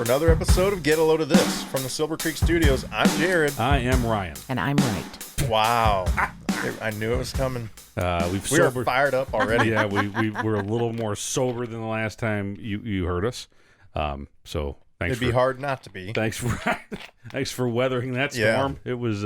for another episode of Get a Load of This from the Silver Creek Studios. I'm Jared. I am Ryan. And I'm right. Wow. I knew it was coming. We are fired up already. Yeah, we were a little more sober than the last time you heard us. So thanks. It'd be hard not to be. Thanks for weathering that storm. Yeah. It was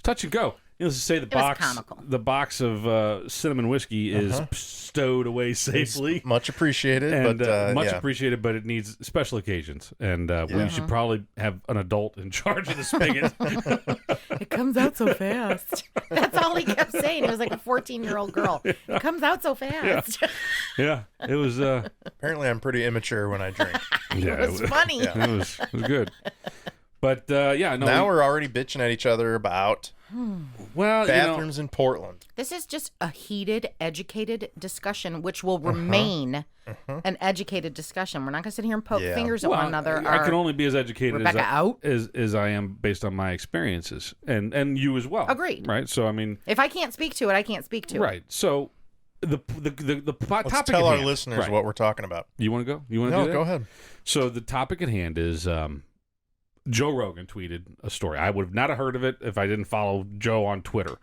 touch and go. Let's just say the box of cinnamon whiskey is stowed away safely. It's much appreciated. And, but, appreciated, but it needs special occasions. And we should probably have an adult in charge of the spigot. It comes out so fast. That's all he kept saying. He was like a 14-year-old girl. It comes out so fast. Yeah. It was... Apparently I'm pretty immature when I drink. It was funny. Yeah. It was good. But, now we're already bitching at each other about... bathrooms in Portland. This is just a heated, educated discussion, which will remain an educated discussion. We're not going to sit here and poke fingers at one another. I can only be as educated as I am based on my experiences, and you as well. Agreed. Right. So I mean, if I can't speak to it, I can't speak to it. Right. So the Let's topic. Tell at our hand, listeners what we're talking about. You want to go? You want to do that? Go ahead. So the topic at hand is. Joe Rogan tweeted a story. I would not have heard of it if I didn't follow Joe on Twitter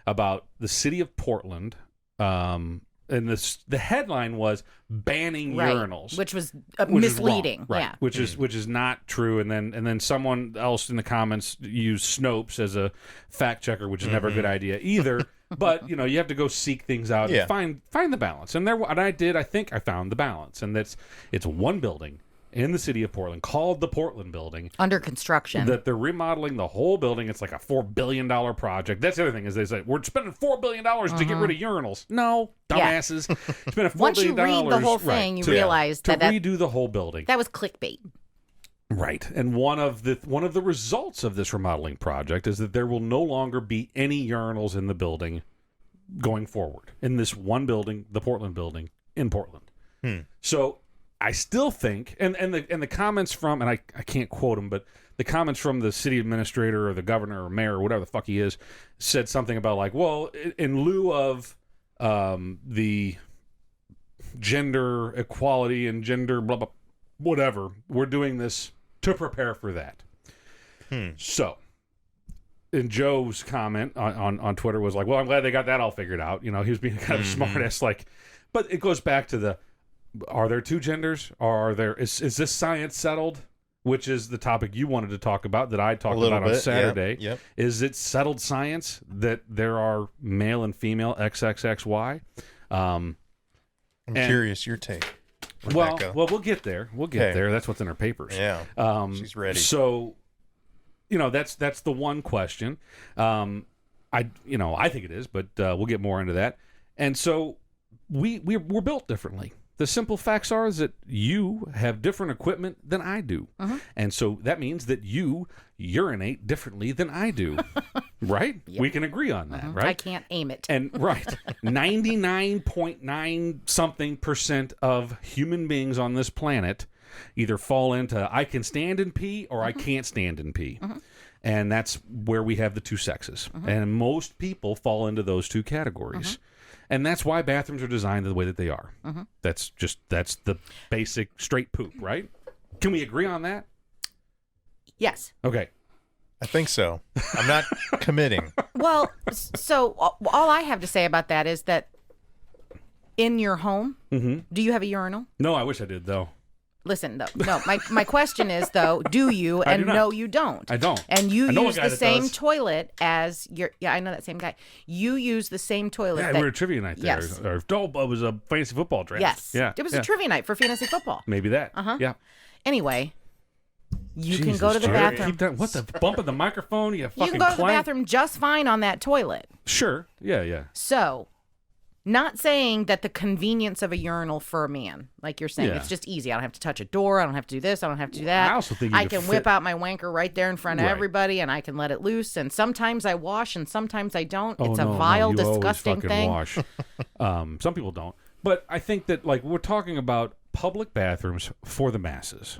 about the city of Portland. And the headline was banning urinals, which was misleading. Wrong, right? Yeah, which is not true. And then someone else in the comments used Snopes as a fact checker, which is never a good idea either. But you have to go seek things out and find the balance. And I think I found the balance, and it's one building in the city of Portland called the Portland Building. Under construction. That they're remodeling the whole building. It's like a $4 billion project. That's the other thing is they say, we're spending $4 billion to get rid of urinals. No, dumbasses. Spend $4 billion. Once you read the whole thing, you realize that redo the whole building. That was clickbait. Right. And one of the results of this remodeling project is that there will no longer be any urinals in the building going forward. In this one building, the Portland Building in Portland. So I still think, and the comments from, and I can't quote him, but the comments from the city administrator or the governor or mayor or whatever the fuck he is said something about like, well, in lieu of the gender equality and gender blah blah whatever, we're doing this to prepare for that. So, and Joe's comment on Twitter was like, well, I'm glad they got that all figured out. He was being kind of smart ass, like, but it goes back to are there two genders? Or is this science settled? Which is the topic you wanted to talk about that I talked about on Saturday. Yep. Is it settled science that there are male and female XXXY? I'm curious your take, Rebecca. Well, we'll get there. We'll get there. That's what's in our papers. Yeah. She's ready. So, that's the one question. I think it is, but we'll get more into that. And so we're built differently. The simple facts are is that you have different equipment than I do. And so that means that you urinate differently than I do. Right? Yep. We can agree on that, right? I can't aim it. And 99.9 something % of human beings on this planet either fall into I can stand and pee or I can't stand and pee. And that's where we have the two sexes. And most people fall into those two categories. And that's why bathrooms are designed the way that they are. That's the basic straight poop, right? Can we agree on that? Yes. Okay. I think so. I'm not committing. Well, so all I have to say about that is that in your home, do you have a urinal? No, I wish I did, though. Listen, though. No, my question is, though, do you? And no, you don't. I don't. And you use the same toilet as your... Yeah, I know that same guy. You use the same toilet. Yeah, we were a trivia night there. Yes. Or it was a fantasy football draft. Yes. Yeah. It was a trivia night for fantasy football. Maybe that. Yeah. Anyway, you can go to the bathroom. Keep that, what the bump of the microphone? You can go to the bathroom just fine on that toilet. Sure. Yeah. So... Not saying that the convenience of a urinal for a man, like you're saying, it's just easy. I don't have to touch a door. I don't have to do this. I don't have to do that. I also think I can whip out my wanker right there in front of everybody, and I can let it loose. And sometimes I wash, and sometimes I don't. It's a vile, disgusting thing. Wash. Some people don't, but I think that like we're talking about public bathrooms for the masses.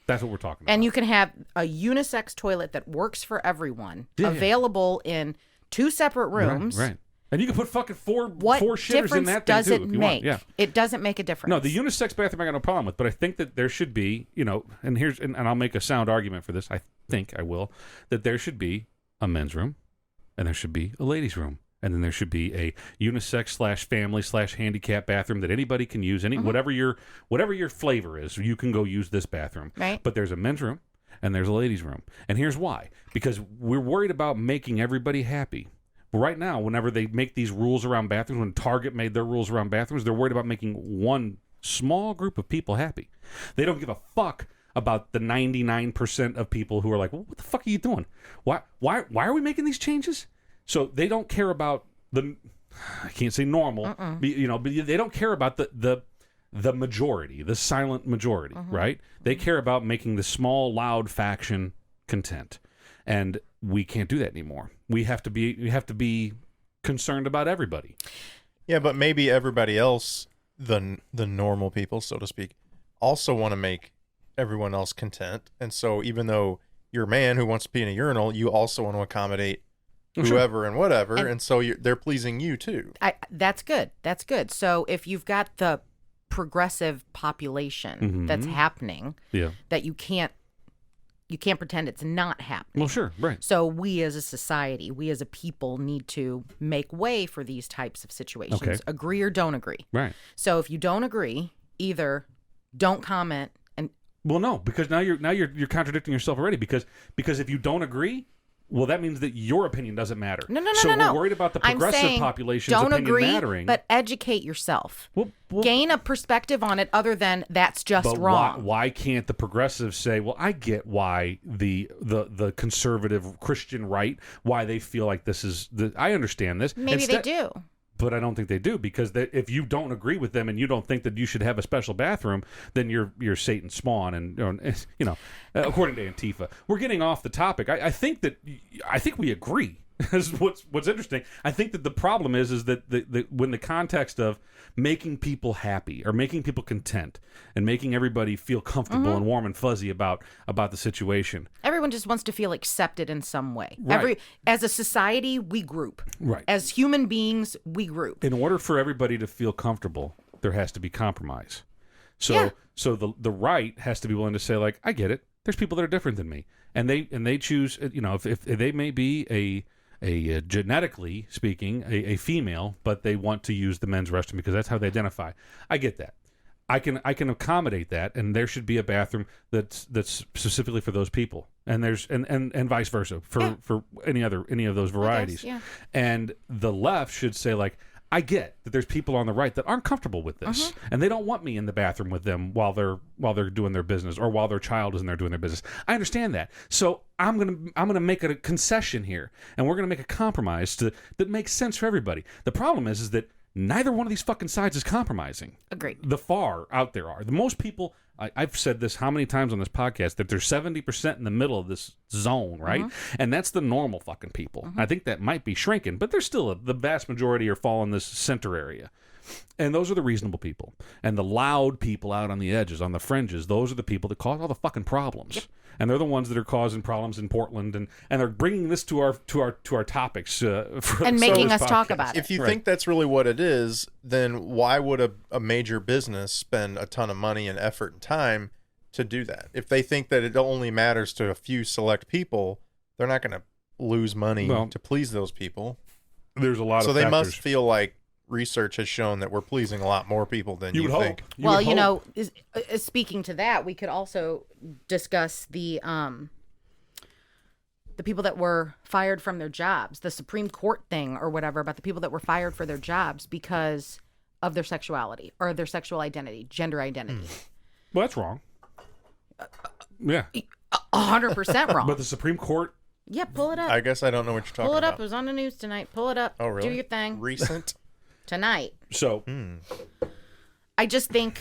That's what we're talking about. And you can have a unisex toilet that works for everyone, available in 2 separate rooms. Right. And you can put fucking four What shitters in that thing, does too, it if you want. make? Yeah. It doesn't make a difference. No, the unisex bathroom I got no problem with, but I think that there should be, and I'll make a sound argument for this. I think I will, that there should be a men's room, and there should be a ladies' room, and then there should be a unisex / family / handicap bathroom that anybody can use. Whatever your flavor is, you can go use this bathroom. Right. But there's a men's room and there's a ladies' room, and here's why: because we're worried about making everybody happy. Right now, whenever they make these rules around bathrooms, when Target made their rules around bathrooms, they're worried about making one small group of people happy. They don't give a fuck about the 99% of people who are like, well, what the fuck are you doing? Why are we making these changes? So they don't care about I can't say normal, but they don't care about the majority, the silent majority, right? They care about making the small, loud faction content. And we can't do that anymore. We have to be concerned about everybody. Yeah, but maybe everybody else, the normal people, so to speak, also want to make everyone else content. And so even though you're a man who wants to pee in a urinal, you also want to accommodate whoever and whatever. And so they're pleasing you too. That's good. That's good. So if you've got the progressive population that's happening, that you can't pretend it's not happening. Well, sure, right. So we as a society, we as a people need to make way for these types of situations. Okay. Agree or don't agree. Right. So if you don't agree, either don't comment and well, no, because now you're contradicting yourself already because if you don't agree, well, that means that your opinion doesn't matter. No. So we're worried about the progressive population's don't opinion agree, mattering. But educate yourself. Well, gain a perspective on it other than that's just wrong. Why can't the progressives say, well, I get why the conservative Christian right, why they feel like this is I understand this. Maybe they do. But I don't think they do because if you don't agree with them and you don't think that you should have a special bathroom, then you're Satan's spawn, and according to Antifa. We're getting off the topic. I think we agree. Is what's interesting. I think that the problem is that when the context of making people happy or making people content and making everybody feel comfortable and warm and fuzzy about the situation. Everyone just wants to feel accepted in some way. Right. As a society, we group. Right. As human beings, we group. In order for everybody to feel comfortable, there has to be compromise. So the right has to be willing to say, like, I get it. There's people that are different than me, and they choose. If they may be a genetically speaking, a female, but they want to use the men's restroom because that's how they identify. I get that. I can accommodate that, and there should be a bathroom that's specifically for those people, and there's and vice versa for any of those varieties. And the left should say, like, I get that there's people on the right that aren't comfortable with this, and they don't want me in the bathroom with them while they're doing their business or while their child is in there doing their business. I understand that, so I'm gonna make a concession here, and we're gonna make a compromise that makes sense for everybody. The problem is that neither one of these fucking sides is compromising. Agreed. The far out there are. The most people, I've said this how many times on this podcast, that there's 70% in the middle of this zone, right? And that's the normal fucking people. I think that might be shrinking, but there's still the vast majority are fall in this center area. And those are the reasonable people. And the loud people out on the edges, on the fringes, those are the people that cause all the fucking problems. Yep. And they're the ones that are causing problems in Portland, and they're bringing this to our topics and making us talk about it. If you think that's really what it is, then why would a major business spend a ton of money and effort and time to do that? If they think that it only matters to a few select people, they're not going to lose money to please those people. There's a lot so of they factors. must feel like research has shown that we're pleasing a lot more people than you think. Well, speaking to that, we could also discuss the people that were fired from their jobs, the Supreme Court thing or whatever about the people that were fired for their jobs because of their sexuality or their sexual identity, gender identity. Well, that's wrong. Yeah. 100% wrong. But the Supreme Court. Yeah, pull it up. I guess I don't know what you're talking about. Pull it up. It was on the news tonight. Pull it up. Oh, really? Do your thing. Recent? Tonight. So. I just think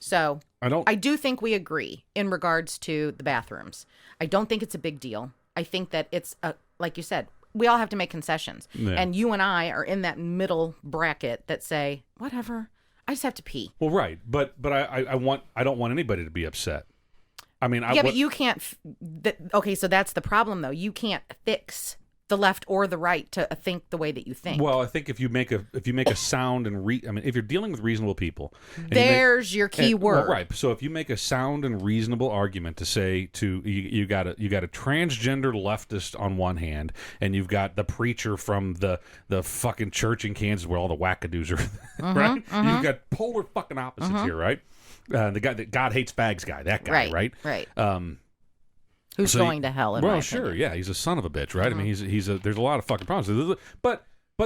so I do think we agree in regards to the bathrooms. I don't think it's a big deal. I think that it's like you said, we all have to make concessions. Yeah. And you and I are in that middle bracket that say, whatever, I just have to pee. Well, right. But I don't want anybody to be upset. I mean, but you can't. Okay, so that's the problem, though. You can't fix the left or the right to think the way that you think. Well, I think if you make a sound and if you're dealing with reasonable people, there's your key word. Well, right. So if you make a sound and reasonable argument to say you got a transgender leftist on one hand, and you've got the preacher from the fucking church in Kansas where all the wackadoos are, right? You've got polar fucking opposites here, right? The guy that God hates fags guy, that guy, right? Right. Who's going to hell? Well, sure, yeah, he's a son of a bitch, right? I mean, there's a lot of fucking problems, but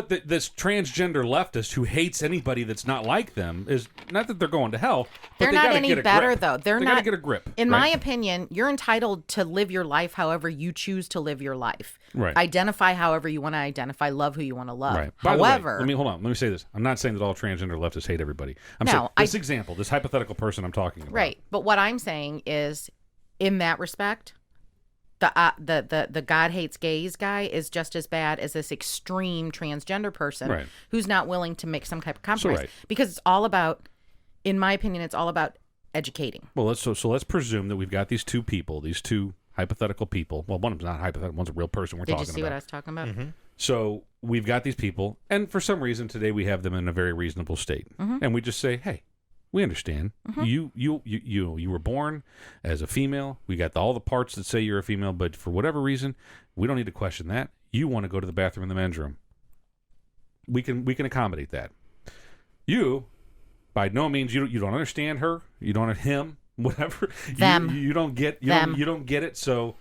this transgender leftist who hates anybody that's not like them is not that they're going to hell. But they're not any better, though. They're not. Gotta get a grip. In my opinion, you're entitled to live your life however you choose to live your life. Right. Identify however you want to identify. Love who you want to love. Right. However, let me say this. I'm not saying that all transgender leftists hate everybody. I'm saying this example, this hypothetical person I'm talking about. Right. But what I'm saying is, in that respect, the God hates gays guy is just as bad as this extreme transgender person who's not willing to make some type of compromise. Because it's all about, in my opinion, it's all about educating. Well, let's presume that we've got these two people, these two hypothetical people. Well, one of them's not hypothetical, one's a real person we're talking about. Did you see what I was talking about? Mm-hmm. So we've got these people, and for some reason today we have them in a very reasonable state. And we just say, hey, we understand. You were born as a female. We got all the parts that say you're a female, but for whatever reason, we don't need to question that. You want to go to the bathroom in the men's room. We can accommodate that. You, by no means, you don't understand her. You don't him. Whatever. Them. You don't get. You don't get it. So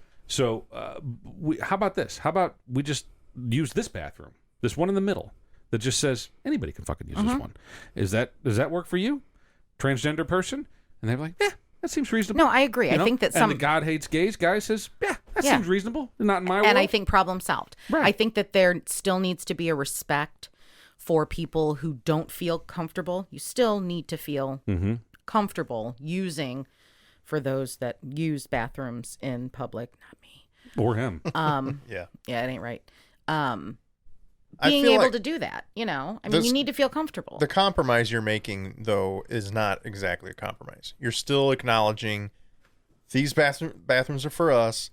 how about this? How about we just use this bathroom, this one in the middle that just says anybody can fucking use this one. Does that work for you? Transgender person? And they're like, yeah, that seems reasonable. No, I agree. I think that and the God hates gays guy says, yeah, that seems reasonable. Not in my world. And I think problem solved. Right. I think that there still needs to be a respect for people who don't feel comfortable. You still need to feel comfortable using for those that use bathrooms in public. Not me. Or him. Yeah, it ain't right. Being able to do that, I mean, you need to feel comfortable. The compromise you're making, though, is not exactly a compromise. You're still acknowledging these bathrooms are for us,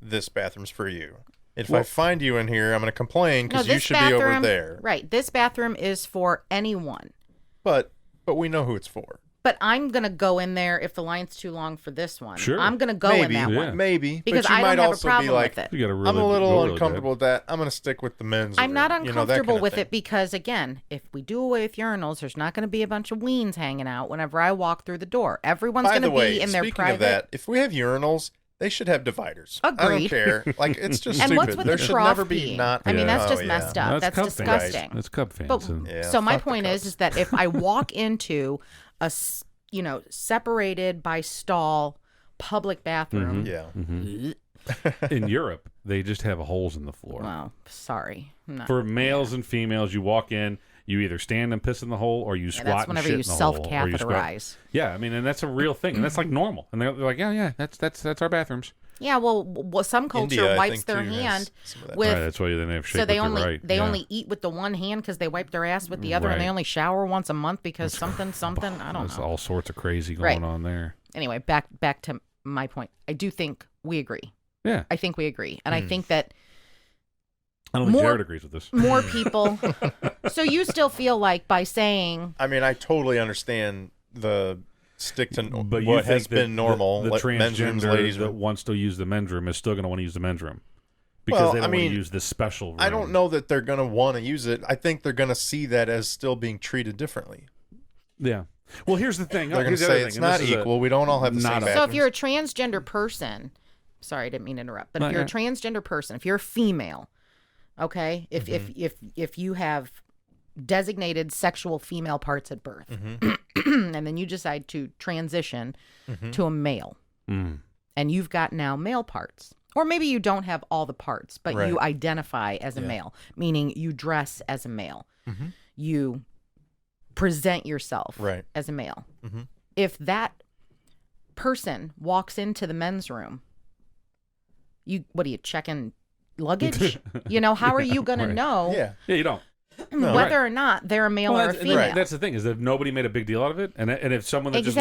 this bathroom's for you. If I find you in here, I'm going to complain because you should be over there. Right. This bathroom is for anyone. But we know who it's for. But I'm going to go in there if the line's too long for this one. Sure. I'm going to go in that one. Maybe. Because but you I might don't have also a problem be like, with it. I'm a little uncomfortable with that. I'm going to stick with the men's I'm not uncomfortable with thing. it because, again, if we do away with urinals, there's not going to be a bunch of weens hanging out whenever I walk through the door. Everyone's going to be in their private. Speaking of that, if we have urinals, they should have dividers. Agreed. I don't care. Like, it's just and stupid. what's with there the should trough never be peeing? not. I mean, that's just messed up. That's disgusting. Fans. That's Cub fans. But, so my point is that if I walk into a separated by stall public bathroom. In Europe, they just have holes in the floor. Well, sorry. For males and females, you walk in, you either stand and piss in the hole or you squat and shit in the hole. That's whenever you self-catheterize. Yeah, I mean, and that's a real thing. And that's like normal. And they're like, yeah, that's our bathrooms. Yeah, well, some culture India, wipes their hand with. Right, that's why they have shape. So they with only their right. only eat with the one hand because they wipe their ass with the other, and they only shower once a month because something. I don't know. There's all sorts of crazy going on there. Anyway, back to my point. I do think we agree. Yeah, I think we agree, and I think that. I don't think Jared agrees with this. More people. So you still feel like by saying. I mean, I totally understand the. Stick to but what has been normal. The transgender ladies that wants to use the men's room is still going to want to use the men's room because they don't want to use this special room. I don't know that they're going to want to use it. I think they're going to see that as still being treated differently. Yeah. Well, here's the thing. They're going to say it's not equal. We don't all have the same bathrooms. So if you're a transgender person, sorry, I didn't mean to interrupt, but if you're a transgender person, if you're a female, okay, if you have designated sexual female parts at birth and then you decide to transition to a male and you've got now male parts, or maybe you don't have all the parts but you identify as a male, meaning you dress as a male, you present yourself as a male. If that person walks into the men's room, what are you checking luggage? How are you gonna know you don't whether or not they're a male or a female. Right. That's the thing, is that nobody made a big deal out of it, and if someone that just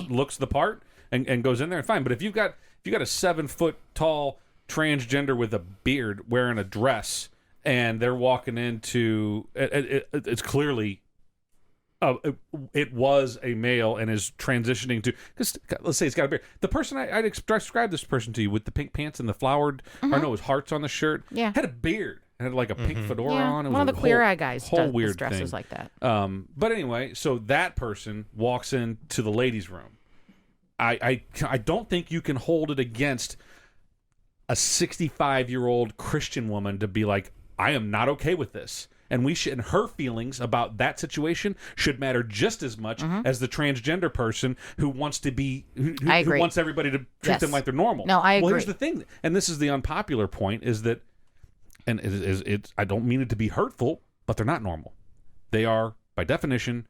looks the part and goes in there, fine. But if you've got a 7 foot tall transgender with a beard wearing a dress and they're walking into it's clearly it was a male and is transitioning to, because let's say it's got a beard. The person I'd describe this person to you with the pink pants and the flowered, or no, it was hearts on the shirt, had a beard and had like a pink fedora on. It was one of the Queer Eye guys whole weird dresses thing. like that. But anyway, so that person walks into the ladies' room. I don't think you can hold it against a 65-year-old Christian woman to be like, I am not okay with this. And her feelings about that situation should matter just as much as the transgender person who wants to be, who wants everybody to treat them like they're normal. No, I agree. Well, here's the thing, and this is the unpopular point, is that, and I don't mean it to be hurtful, but they're not normal. They are, by definition,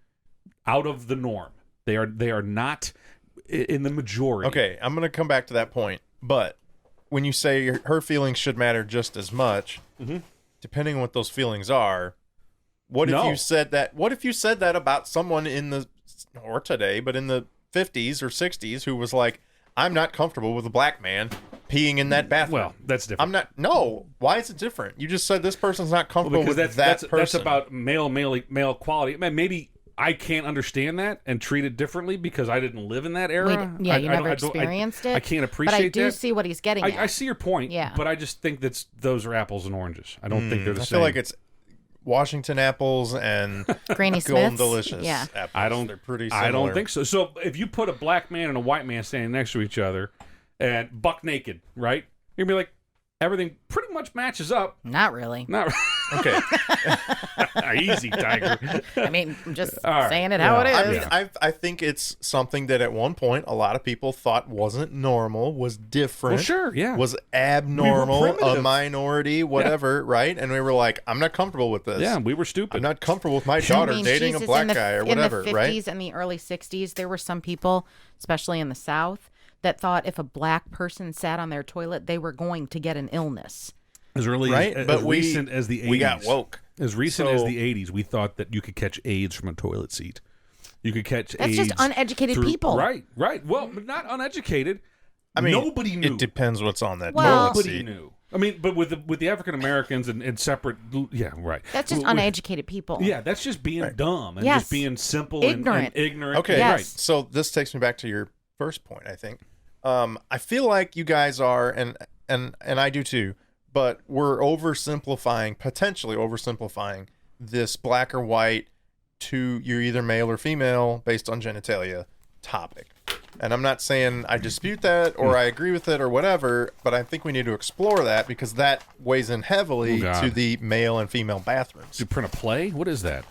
out of the norm. They are not in the majority. Okay, I'm going to come back to that point, but when you say her feelings should matter just as much, depending on what those feelings are, what if you said that about someone in the, or today, but in the 50s or 60s who was like, I'm not comfortable with a black man peeing in that bathroom. Well, that's different. No, why is it different? You just said this person's not comfortable with that person. That's about male quality. Maybe I can't understand that and treat it differently because I didn't live in that era. You never experienced it. I can't appreciate that. But I do see what he's getting at. I see your point, but I just think those are apples and oranges. I don't think they're the same. I feel like it's Washington apples and Granny Golden Smiths. Delicious apples. They're pretty similar. I don't think so. So if you put a black man and a white man standing next to each other and buck naked, right? You're going to be like, everything pretty much matches up. Not really. Okay. Easy, Tiger. I mean, I'm just saying it how it is. I mean, I think it's something that at one point a lot of people thought wasn't normal, was different. Well, sure, yeah. Was abnormal, We were primitive. a minority, whatever, right? And we were like, I'm not comfortable with this. Yeah, we were stupid. I'm not comfortable with my daughter dating a black guy or whatever, right? In the 50s and the early 60s, there were some people, especially in the South, that thought if a black person sat on their toilet, they were going to get an illness. As early as recent as the 80s. We got woke. As recent as the 80s, we thought that you could catch AIDS from a toilet seat. You could catch AIDS. That's just uneducated people. Right. Well, but not uneducated. I mean, nobody knew. It depends what's on that toilet seat. Nobody knew. I mean, but with the African Americans and separate, right. That's just uneducated people. Yeah, that's just being dumb and just being simple and ignorant. Okay, right. So this takes me back to your first point, I think. I feel like you guys are, and I do too, but we're potentially oversimplifying this black or white to you're either male or female based on genitalia topic. And I'm not saying I dispute that or I agree with it or whatever, but I think we need to explore that because that weighs in heavily to the male and female bathrooms. You print a play? What is that?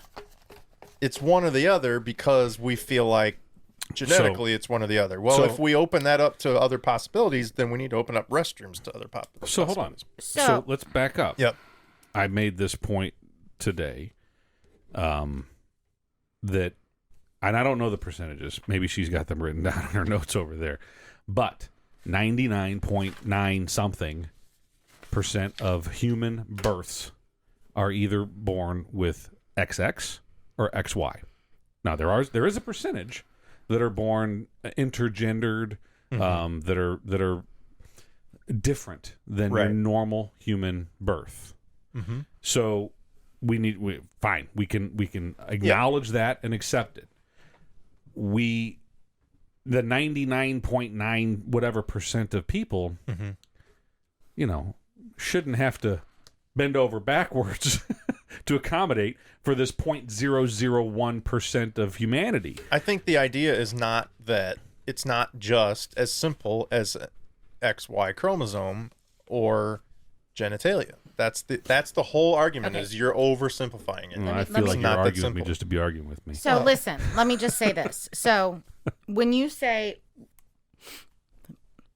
It's one or the other because we feel like genetically it's one or the other. Well, if we open that up to other possibilities, then we need to open up restrooms to other possibilities. So hold on. So let's back up. Yep. I made this point today that, and I don't know the percentages. Maybe she's got them written down in her notes over there. But 99.9 something % of human births are either born with XX or XY. Now there is a percentage that are born intergendered, that are different than your normal human birth. Mm-hmm. So we can acknowledge that and accept it. The 99.9 whatever % of people, shouldn't have to bend over backwards to accommodate for this 0.001% of humanity. I think the idea is not that it's not just as simple as XY chromosome or genitalia. That's the whole argument. Is you're oversimplifying it. I feel like you're arguing with me just to be arguing with me. So listen, let me just say this. So when you say,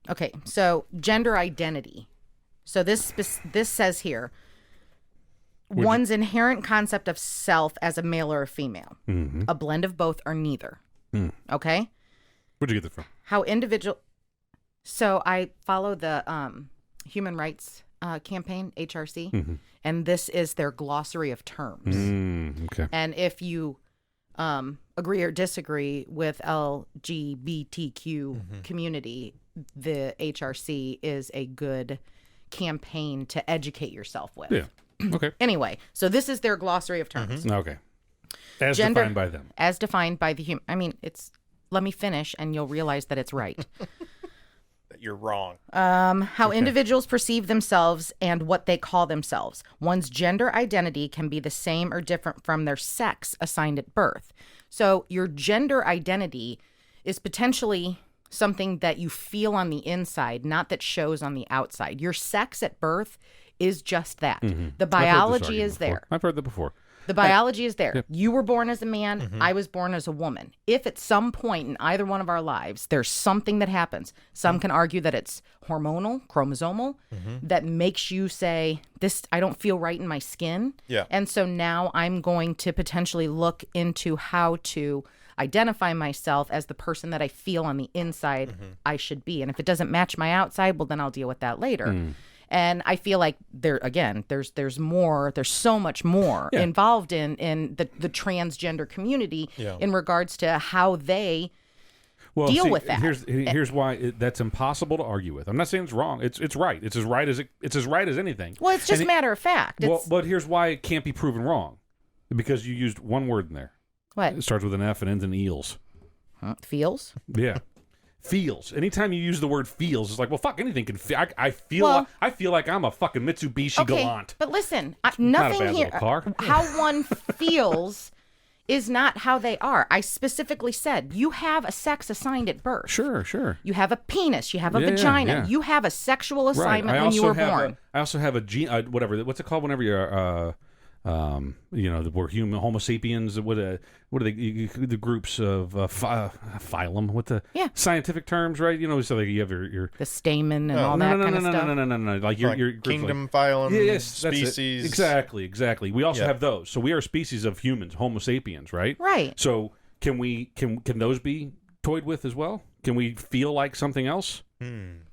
okay, so gender identity. So this says here, one's inherent concept of self as a male or a female, a blend of both or neither. Okay. Where'd you get that from? How individual. So I follow the Human Rights campaign, HRC, and this is their glossary of terms. Okay. And if you agree or disagree with LGBTQ community, the HRC is a good campaign to educate yourself with. Yeah. Okay. Anyway, so this is their glossary of terms. Okay. As Gender, defined by them. As defined by the human. I mean, let me finish and you'll realize that it's right. That you're wrong. How individuals perceive themselves and what they call themselves. One's gender identity can be the same or different from their sex assigned at birth. So your gender identity is potentially something that you feel on the inside, not that shows on the outside. Your sex at birth is just that. The biology is there. I've heard that before. The biology is there. Yep. You were born as a man. I was born as a woman. If at some point in either one of our lives, there's something that happens, some can argue that it's hormonal, chromosomal, that makes you say, I don't feel right in my skin. Yeah. And so now I'm going to potentially look into how to identify myself as the person that I feel on the inside I should be. And if it doesn't match my outside, well, then I'll deal with that later. And I feel like there's more, there's so much more involved in the transgender community in regards to how they deal with that. Here's why that's impossible to argue with. I'm not saying it's wrong. It's right. It's as right as anything. Well, it's just matter of fact. But here's why it can't be proven wrong, because you used one word in there. What? It starts with an F and ends in eels. Feels? Yeah. Feels. Anytime you use the word feels, it's like, well, fuck, anything can feel. I feel like I'm a fucking Mitsubishi Galant. But listen, nothing here. Car. How one feels is not how they are. I specifically said you have a sex assigned at birth. Sure. You have a penis. You have a vagina. Yeah. You have a sexual assignment when you were born. I also have a gene. Whatever. What's it called? Whenever you're. We're human Homo sapiens. What are the groups of phylum? What the scientific terms, right? So like you have your the stamen and all that kind of stuff. No. Like your kingdom, phylum, yes, species. Exactly. We also have those. So we are a species of humans, Homo sapiens, right? Right. So can those be toyed with as well? Can we feel like something else?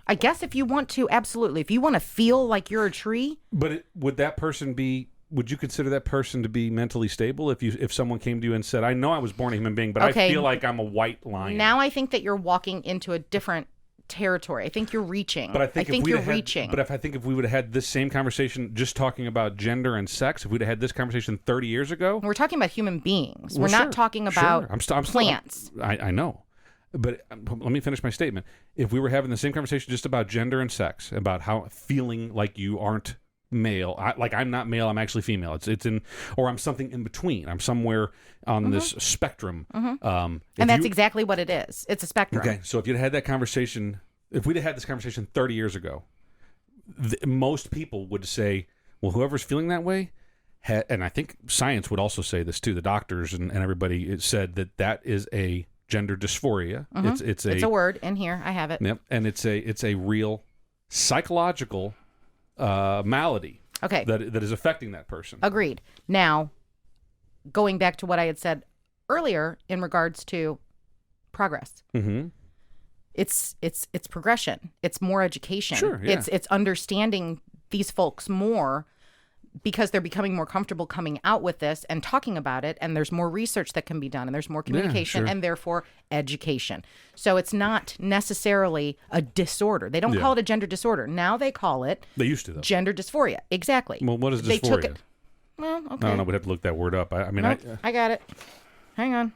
I guess if you want to, absolutely. If you want to feel like you're a tree, but would that person be? Would you consider that person to be mentally stable if someone came to you and said, I know I was born a human being, but I feel like I'm a white lion? Now I think that you're walking into a different territory. I think you're reaching. But I think you're reaching. But if we would have had this same conversation just talking about gender and sex, if we'd have had this conversation 30 years ago. We're talking about human beings. We're not talking about plants. I know. But let me finish my statement. If we were having the same conversation just about gender and sex, about how feeling like you aren't male, I'm not male, I'm actually female. It's in, or I'm something in between. I'm somewhere on this spectrum. And that's exactly what it is. It's a spectrum. Okay, so if you'd had that conversation, if we'd had this conversation 30 years ago, most people would say, well, whoever's feeling that way, and I think science would also say this too, the doctors and everybody said that is a gender dysphoria. It's a word in here. I have it. Yep, and it's a real psychological malady that is affecting that person. Agreed. Now, going back to what I had said earlier in regards to progress, it's progression. It's more education. Sure, yeah. It's understanding these folks more because they're becoming more comfortable coming out with this and talking about it, and there's more research that can be done, and there's more communication, and therefore education. So it's not necessarily a disorder. They don't call it a gender disorder. Now they call it... They used to, though. Gender dysphoria. Exactly. Well, what is dysphoria? They took it... Well, okay. I don't know. We'd have to look that word up. I got it. Hang on.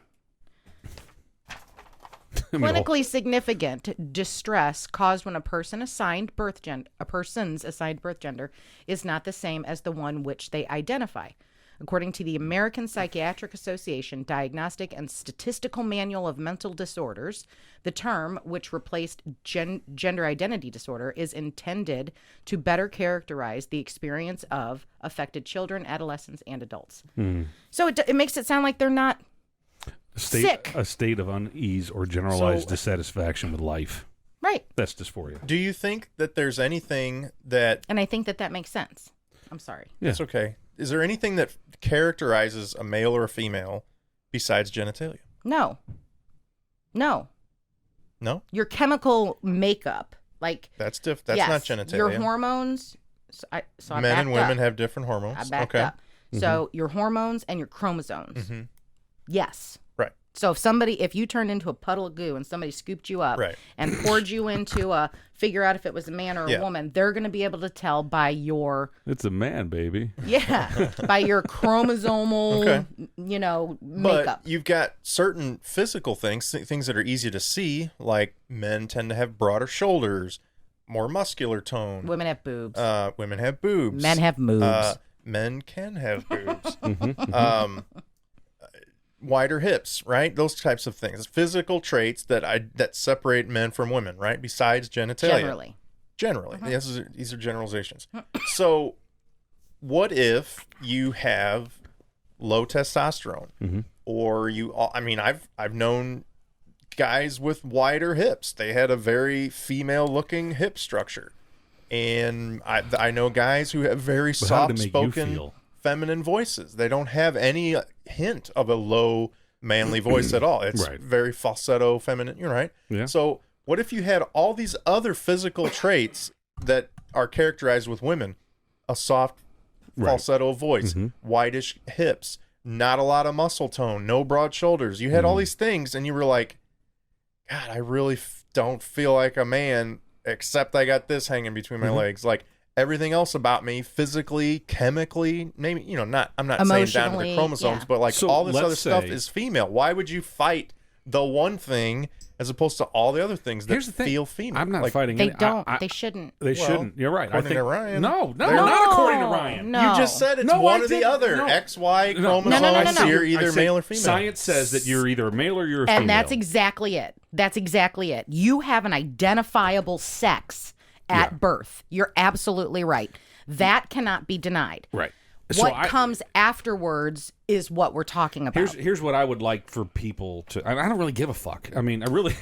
Clinically significant distress caused when a person's assigned birth gender is not the same as the one which they identify. According to the American Psychiatric Association Diagnostic and Statistical Manual of Mental Disorders, the term, which replaced gender identity disorder, is intended to better characterize the experience of affected children, adolescents, and adults. So it makes it sound like they're not sick. A state of unease or generalized dissatisfaction with life. Right. That's dysphoria. Do you think that there's anything that... And I think that makes sense. I'm sorry. Yeah. It's okay. Is there anything that characterizes a male or a female besides genitalia? No. No? Your chemical makeup. That's not genitalia. Your hormones... So men and women have different hormones. I backed up. So your hormones and your chromosomes. Yes. Right. So if you turned into a puddle of goo and somebody scooped you up Right. and poured you into figure out if it was a man or a woman, they're going to be able to tell by your... It's a man, baby. Yeah, by your chromosomal, makeup. But you've got certain physical things that are easy to see, like men tend to have broader shoulders, more muscular tone. Women have boobs. Women have boobs. Men have moobs. Men can have boobs. Wider hips, right? Those types of things. Physical traits that separate men from women, right? Besides genitalia. Generally. Yes, these are generalizations. So what if you have low testosterone or I've known guys with wider hips. They had a very female looking hip structure. And I know guys who have very soft spoken feminine voices. They don't have any hint of a low manly voice at all. It's very falsetto feminine. You're right. Yeah. So what if you had all these other physical traits that are characterized with women? A soft falsetto voice, whitish hips, not a lot of muscle tone, no broad shoulders. You had all these things and you were like, God, I really don't feel like a man except I got this hanging between my legs. Like, everything else about me, physically, chemically, maybe, I'm not saying down to the chromosomes, but like all this other stuff is female. Why would you fight the one thing as opposed to all the other things that feel female? I'm not fighting. They don't. They shouldn't. They shouldn't. You're right. According to Ryan. No, not according to Ryan. No. You just said it's one or the other. XY chromosomes. No. You're either male or female. Science says that you're either a male or you're a female. And that's exactly it. You have an identifiable sex at birth. You're absolutely right. That cannot be denied. Right. What comes afterwards is what we're talking about. Here's what I would like for people to... I don't really give a fuck. I mean, I really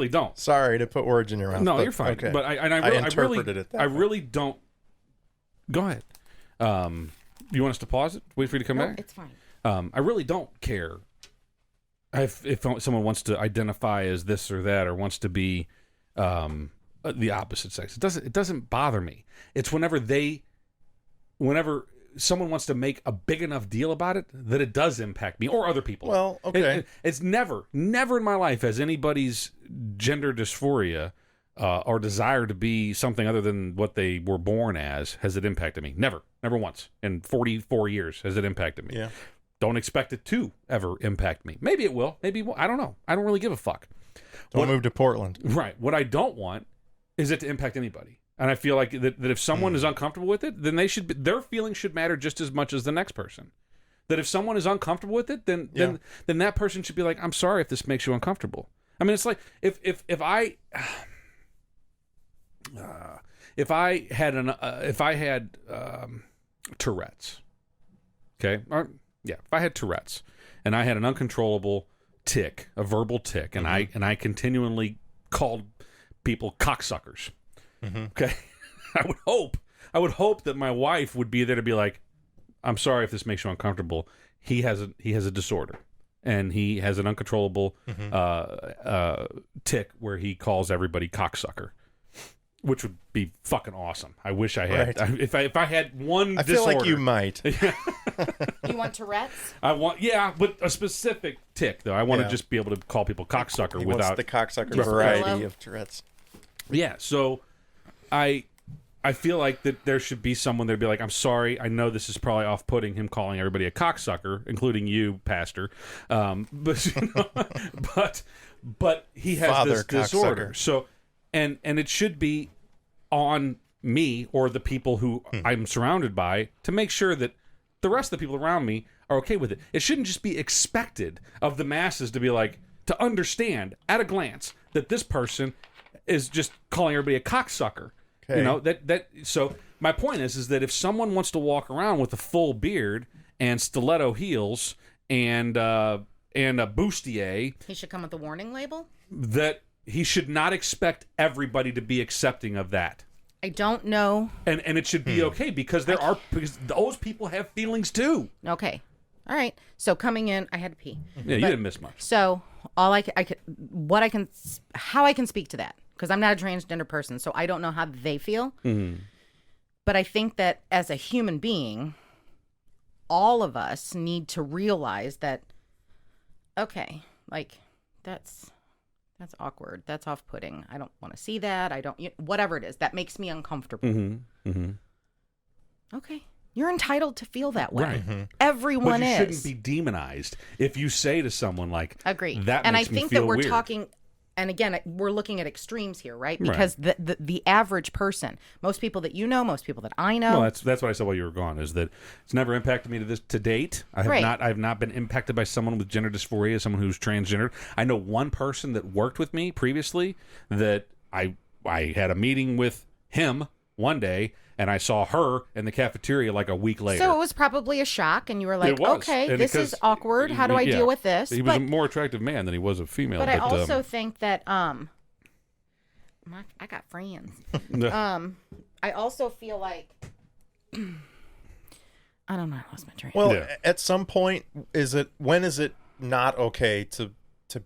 don't. Sorry to put words in your mouth. No, you're fine. Okay. But I interpreted it that way. I really don't... Go ahead. You want us to pause it? Wait for you to come back? It's fine. I really don't care if someone wants to identify as this or that or wants to be the opposite sex. It doesn't bother me. It's whenever someone wants to make a big enough deal about it that it does impact me or other people. Well, okay. It's never in my life has anybody's gender dysphoria or desire to be something other than what they were born as has it impacted me. Never once in 44 years has it impacted me. Yeah. Don't expect it to ever impact me. Maybe it will. Maybe it won't. I don't know. I don't really give a fuck. Don't move to Portland. Right. What I don't want is it to impact anybody. And I feel like that if someone is uncomfortable with it, then their feelings should matter just as much as the next person. That if someone is uncomfortable with it, then that person should be like, I'm sorry if this makes you uncomfortable. I mean, it's like if I had Tourette's, okay, if I had Tourette's and I had an uncontrollable tick, a verbal tick, and I continually called people cocksuckers. Okay, I would hope that my wife would be there to be like, I'm sorry if this makes you uncomfortable. He has a disorder, and he has an uncontrollable tick where he calls everybody cocksucker, which would be fucking awesome. I wish I had. Right. If I had one, I feel like you might. You want Tourette's? But a specific tick though. I want to just be able to call people cocksucker He without wants the cocksucker variety of Tourette's. Yeah, so I feel like that there should be someone that'd be like, I'm sorry, I know this is probably off-putting, him calling everybody a cocksucker, including you, Pastor. But he has Father this disorder. cocksucker. So and it should be on me or the people who I'm surrounded by to make sure that the rest of the people around me are okay with it. It shouldn't just be expected of the masses to be like, to understand at a glance that this person is just calling everybody a cocksucker. Okay. You know, so my point is that if someone wants to walk around with a full beard and stiletto heels and a bustier, he should come with a warning label? That he should not expect everybody to be accepting of that. I don't know. And it should be okay because because those people have feelings too. Okay. All right. So coming in, I had to pee. Yeah, you didn't miss much. So how I can speak to that, because I'm not a transgender person, so I don't know how they feel. Mm-hmm. But I think that as a human being, all of us need to realize that, okay, Like, that's awkward. That's off-putting. I don't want to see that. I don't, whatever it is, that makes me uncomfortable. Mm-hmm. Mm-hmm. Okay. You're entitled to feel that way. Right. Mm-hmm. Everyone but you is. shouldn't be demonized if you say to someone like, agree. That and makes I me think feel that we're weird. talking, and again, we're looking at extremes here, right? Because the average person, most people that you know, most people that I know. Well, that's what I said while you were gone, is that it's never impacted me to date. I have not been impacted by someone with gender dysphoria, someone who's transgender. I know one person that worked with me previously that I had a meeting with him one day, and I saw her in the cafeteria like a week later. So it was probably a shock, and you were like, okay, this is awkward. How do I deal with this? He was a more attractive man than he was a female. But I also think that, I got friends. I also feel like, I don't know, I lost my train. Well, at some point, when is it not okay to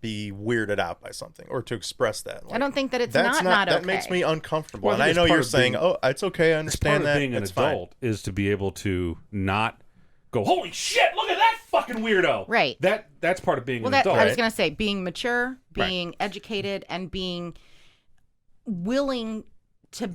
be weirded out by something or to express that? Like, I don't think that it's not okay. That makes me uncomfortable. Well, and I know you're saying, it's okay, I understand that. Being an adult is to be able to not go, holy shit, look at that fucking weirdo. Right. That's part of being an adult. I was going to say, being mature, being educated, and being willing to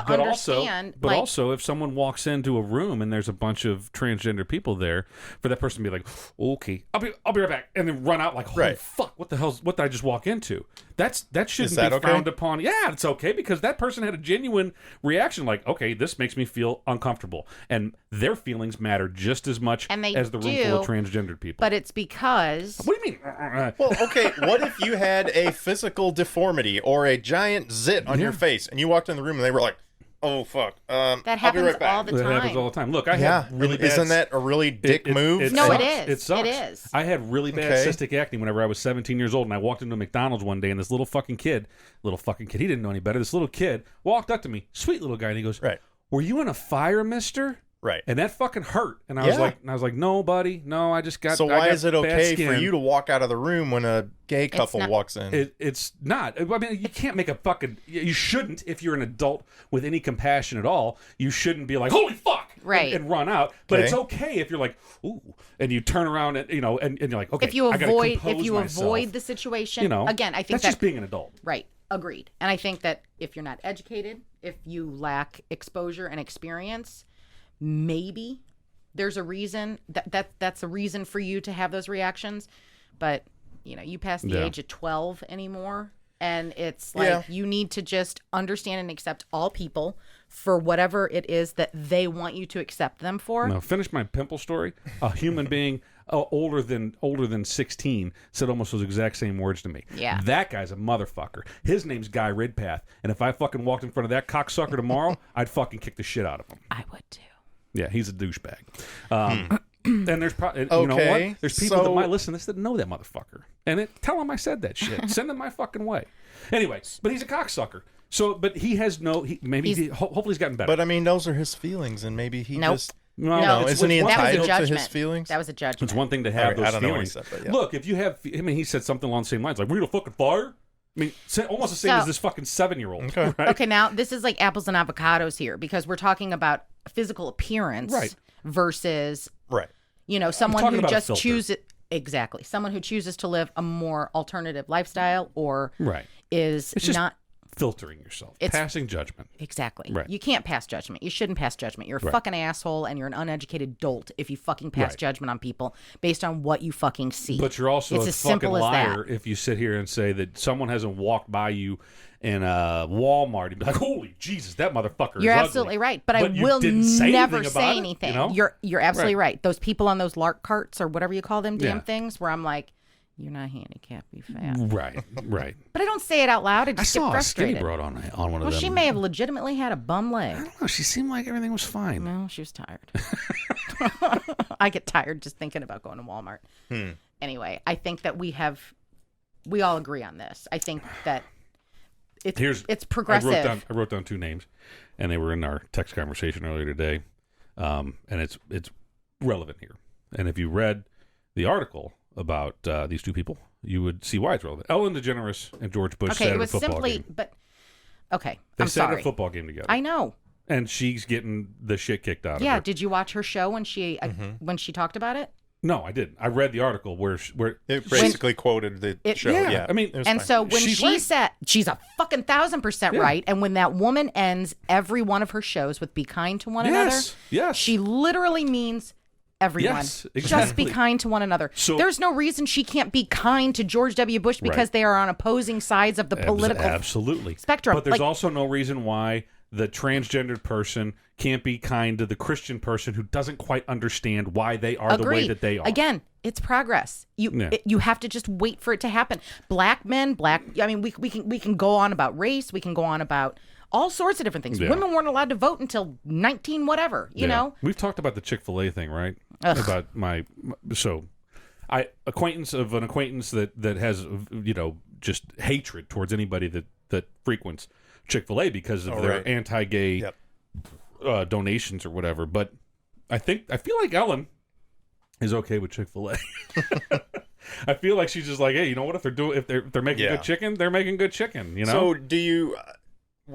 understand. Also, if someone walks into a room and there's a bunch of transgender people there, for that person to be like, okay, I'll be right back, and then run out like, holy fuck, what the hell's, what did I just walk into? That shouldn't be frowned upon. Yeah, it's okay, because that person had a genuine reaction, like, okay, this makes me feel uncomfortable, and their feelings matter just as much as the room full of transgendered people. But it's because. What do you mean? Well, okay, what if you had a physical deformity or a giant zit on your face, and you walked in the room and they were like, oh fuck! That happens I'll be right back. all the time. That happens all the time. Look, I had really bad. Isn't that a really dick move? No, sucks. it is. It sucks. It is. I had really bad cystic acne whenever I was 17 years old, and I walked into a McDonald's one day, and this little fucking kid, he didn't know any better. This little kid walked up to me, sweet little guy, and he goes, "Right, were you in a fire, mister?" Right. And that fucking hurt. And I was like, no, buddy, no, I just got. So why is it okay skin. for you to walk out of the room when a gay couple walks in? It's not. I mean, you can't make a fucking. You shouldn't, if you're an adult with any compassion at all. You shouldn't be like, holy fuck, and run out. But it's okay if you're like, ooh, and you turn around and and you're like, okay, if you avoid myself. The situation, again, I think that's just being an adult. Right. Agreed. And I think that if you're not educated, if you lack exposure and experience, maybe there's a reason that's a reason for you to have those reactions. But you pass the age of 12 anymore, and it's like you need to just understand and accept all people for whatever it is that they want you to accept them for. Now, finish my pimple story. A human being older than 16 said almost those exact same words to me. Yeah. That guy's a motherfucker. His name's Guy Ridpath, and if I fucking walked in front of that cocksucker tomorrow, I'd fucking kick the shit out of him. I would too. Yeah, he's a douchebag. And there's probably, you know what? There's people that might listen to this that know that motherfucker. And tell him I said that shit. Send him my fucking way. Anyway, but he's a cocksucker. So, but he has hopefully he's gotten better. But I mean, those are his feelings, and maybe he just. No, isn't he entitled to his feelings? That was a judgment. It's one thing to have those I don't feelings. know what he said, but Look, if you have, he said something along the same lines, like, we're gonna fucking fire? I mean, almost the same as this fucking 7-year-old. Okay. Right? Okay, now this is like apples and avocados here, because we're talking about physical appearance versus someone who just chooses someone who chooses to live a more alternative lifestyle or is not filtering yourself, passing judgment. Exactly. Right. You can't pass judgment. You shouldn't pass judgment. You're a fucking asshole, and you're an uneducated dolt if you fucking pass judgment on people based on what you fucking see. But you're also a fucking liar if you sit here and say that someone hasn't walked by you in a Walmart and be like, holy Jesus, that motherfucker You're is absolutely ugly. right. But I will never say anything. You're absolutely right. Those people on those LARC carts or whatever you call them damn things, where I'm like, you're not handicapped, you fat. Right. But I don't say it out loud. I just get frustrated. I saw a skinny broad on one of them. Well, she may have legitimately had a bum leg. I don't know. She seemed like everything was fine. No, she was tired. I get tired just thinking about going to Walmart. Anyway, I think that we all agree on this. I think that it's progressive. I wrote down 2 names, and they were in our text conversation earlier today, and it's relevant here. And if you read the article about these 2 people, you would see why it's relevant. Ellen DeGeneres and George Bush sat at a football game. They sat at a football game together. I know. And she's getting the shit kicked out of her. Yeah, did you watch her show when she talked about it? No, I didn't. I read the article where it basically quoted the show. Yeah, I mean, and so when she said she's a fucking 1,000% right, and when that woman ends every one of her shows with "be kind to one another," she literally means everyone. Yes, exactly. Just be kind to one another. So, there's no reason she can't be kind to George W. Bush because they are on opposing sides of the political spectrum. But there's also no reason why the transgendered person can't be kind to the Christian person who doesn't quite understand why they are the way that they are. Again, it's progress. You have to just wait for it to happen. Black men, I mean, we can go on about race. We can go on about all sorts of different things. Yeah. Women weren't allowed to vote until 19 whatever, you know? We've talked about the Chick-fil-A thing, right? About acquaintance of an acquaintance that has, just hatred towards anybody that frequents Chick-fil-A because of their anti-gay donations or whatever. But I feel like Ellen is okay with Chick-fil-A. I feel like she's just like, hey, you know what? If they're making good chicken, they're making good chicken. You know. So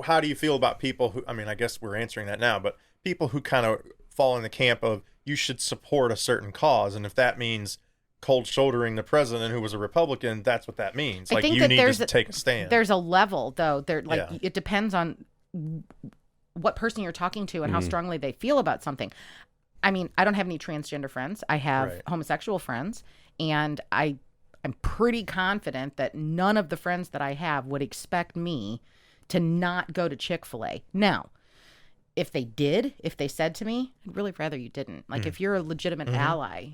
how do you feel about people who? I mean, I guess we're answering that now, but people who kind of fall in the camp of you should support a certain cause, and if that means cold shouldering the president who was a Republican, that's what that means. Like, you need to take a stand. There's a level, though. It depends on what person you're talking to and how strongly they feel about something. I mean, I don't have any transgender friends. I have homosexual friends, and I'm pretty confident that none of the friends that I have would expect me to not go to Chick-fil-A. Now, if they said to me, I'd really rather you didn't. Like, if you're a legitimate ally,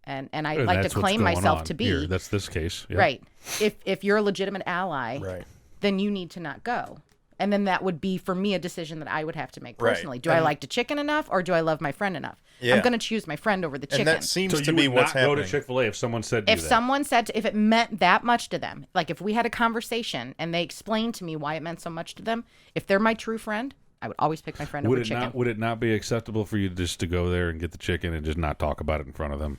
and I like to claim myself to be. Here. That's this case. Yeah. Right. If you're a legitimate ally, then you need to not go. And then that would be, for me, a decision that I would have to make personally. Do I like the chicken enough, or do I love my friend enough? Yeah. I'm going to choose my friend over the chicken. And that seems to be what's happening. Go to Chick-fil-A if someone said to you that. Someone said, if it meant that much to them, like if we had a conversation and they explained to me why it meant so much to them, if they're my true friend, I would always pick my friend over chicken. Would it not be acceptable for you just to go there and get the chicken and just not talk about it in front of them?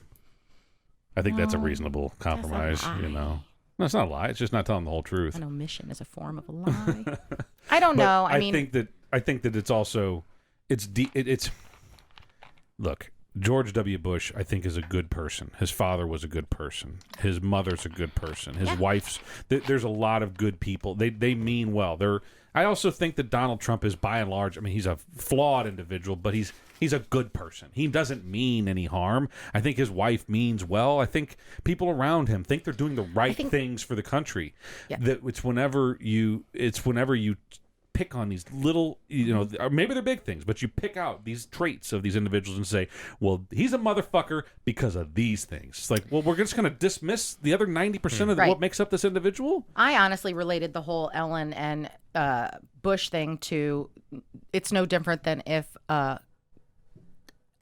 I think that's a reasonable compromise, No, it's not a lie. It's just not telling the whole truth. An omission is a form of a lie. I don't know. I think that it's also look, George W. Bush, I think, is a good person. His father was a good person. His mother's a good person. His wife's. There's a lot of good people. They mean well. I also think that Donald Trump is, by and large, I mean, he's a flawed individual, but he's a good person. He doesn't mean any harm. I think his wife means well. I think people around him think they're doing the right things for the country. Yeah. That it's whenever you pick on these little, or maybe they're big things, but you pick out these traits of these individuals and say, well, he's a motherfucker because of these things. It's like, well, we're just going to dismiss the other 90% of what makes up this individual? I honestly related the whole Ellen and Bush thing to, it's no different than if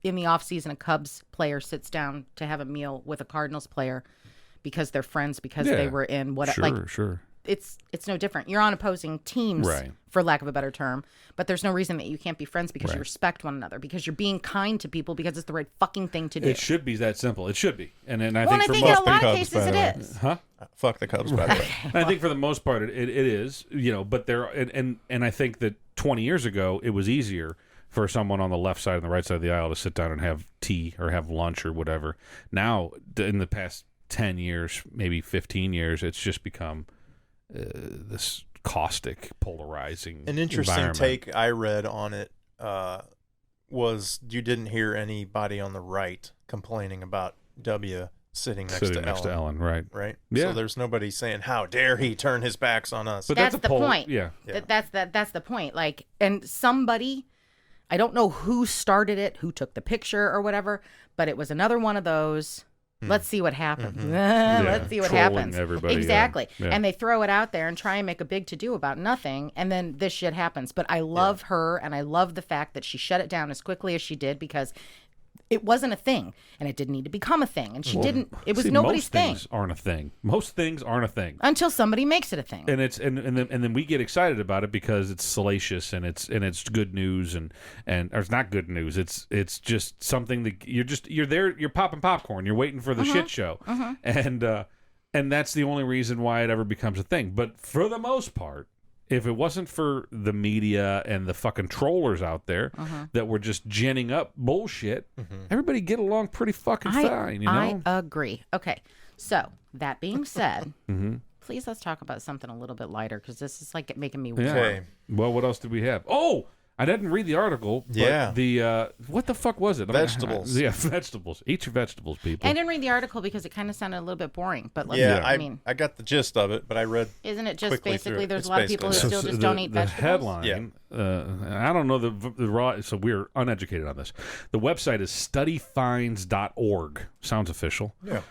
in the offseason a Cubs player sits down to have a meal with a Cardinals player because they're friends, because they were in what Sure. It's no different. You're on opposing teams, for lack of a better term, but there's no reason that you can't be friends because you respect one another, because you're being kind to people because it's the right fucking thing to do. It should be that simple. It should be. And I think in a lot of cases it is. Huh? Fuck the Cubs, by the way. I think for the most part it is, but there and I think that 20 years ago it was easier for someone on the left side and the right side of the aisle to sit down and have tea or have lunch or whatever. Now, in the past 10 years, maybe 15 years, it's just become this caustic, polarizing An interesting take I read on it was you didn't hear anybody on the right complaining about W sitting next to Ellen. Right? Yeah. So there's nobody saying, how dare he turn his backs on us. But that's the point. Yeah. That's the point. Like, and somebody, I don't know who started it, who took the picture or whatever, but it was another one of those, let's see what happens. Let's see what happens. Everybody, exactly. Yeah. And they throw it out there and try and make a big to-do about nothing, and then this shit happens. But I love her, and I love the fact that she shut it down as quickly as she did, because it wasn't a thing, and it didn't need to become a thing. And she didn't. It was nobody's thing. Most things aren't a thing. Most things aren't a thing until somebody makes it a thing. And then we get excited about it because it's salacious and it's good news or it's not good news. It's just something that you're there. You're popping popcorn. You're waiting for the shit show, and that's the only reason why it ever becomes a thing. But for the most part, if it wasn't for the media and the fucking trollers out there that were just ginning up bullshit, everybody get along pretty fucking fine, you know? I agree. Okay, so that being said, please let's talk about something a little bit lighter because this is like making me warm. Okay. Well, what else did we have? Oh, I didn't read the article. But the what the fuck was it? Vegetables. Yeah, vegetables. Eat your vegetables, people. I didn't read the article because it kind of sounded a little bit boring. But let's I got the gist of it, but I read. Isn't it just basically there's it's a lot of people who still just don't eat vegetables? The headline. I don't know the raw. So we're uneducated on this. The website is studyfinds.org. Sounds official. Yeah.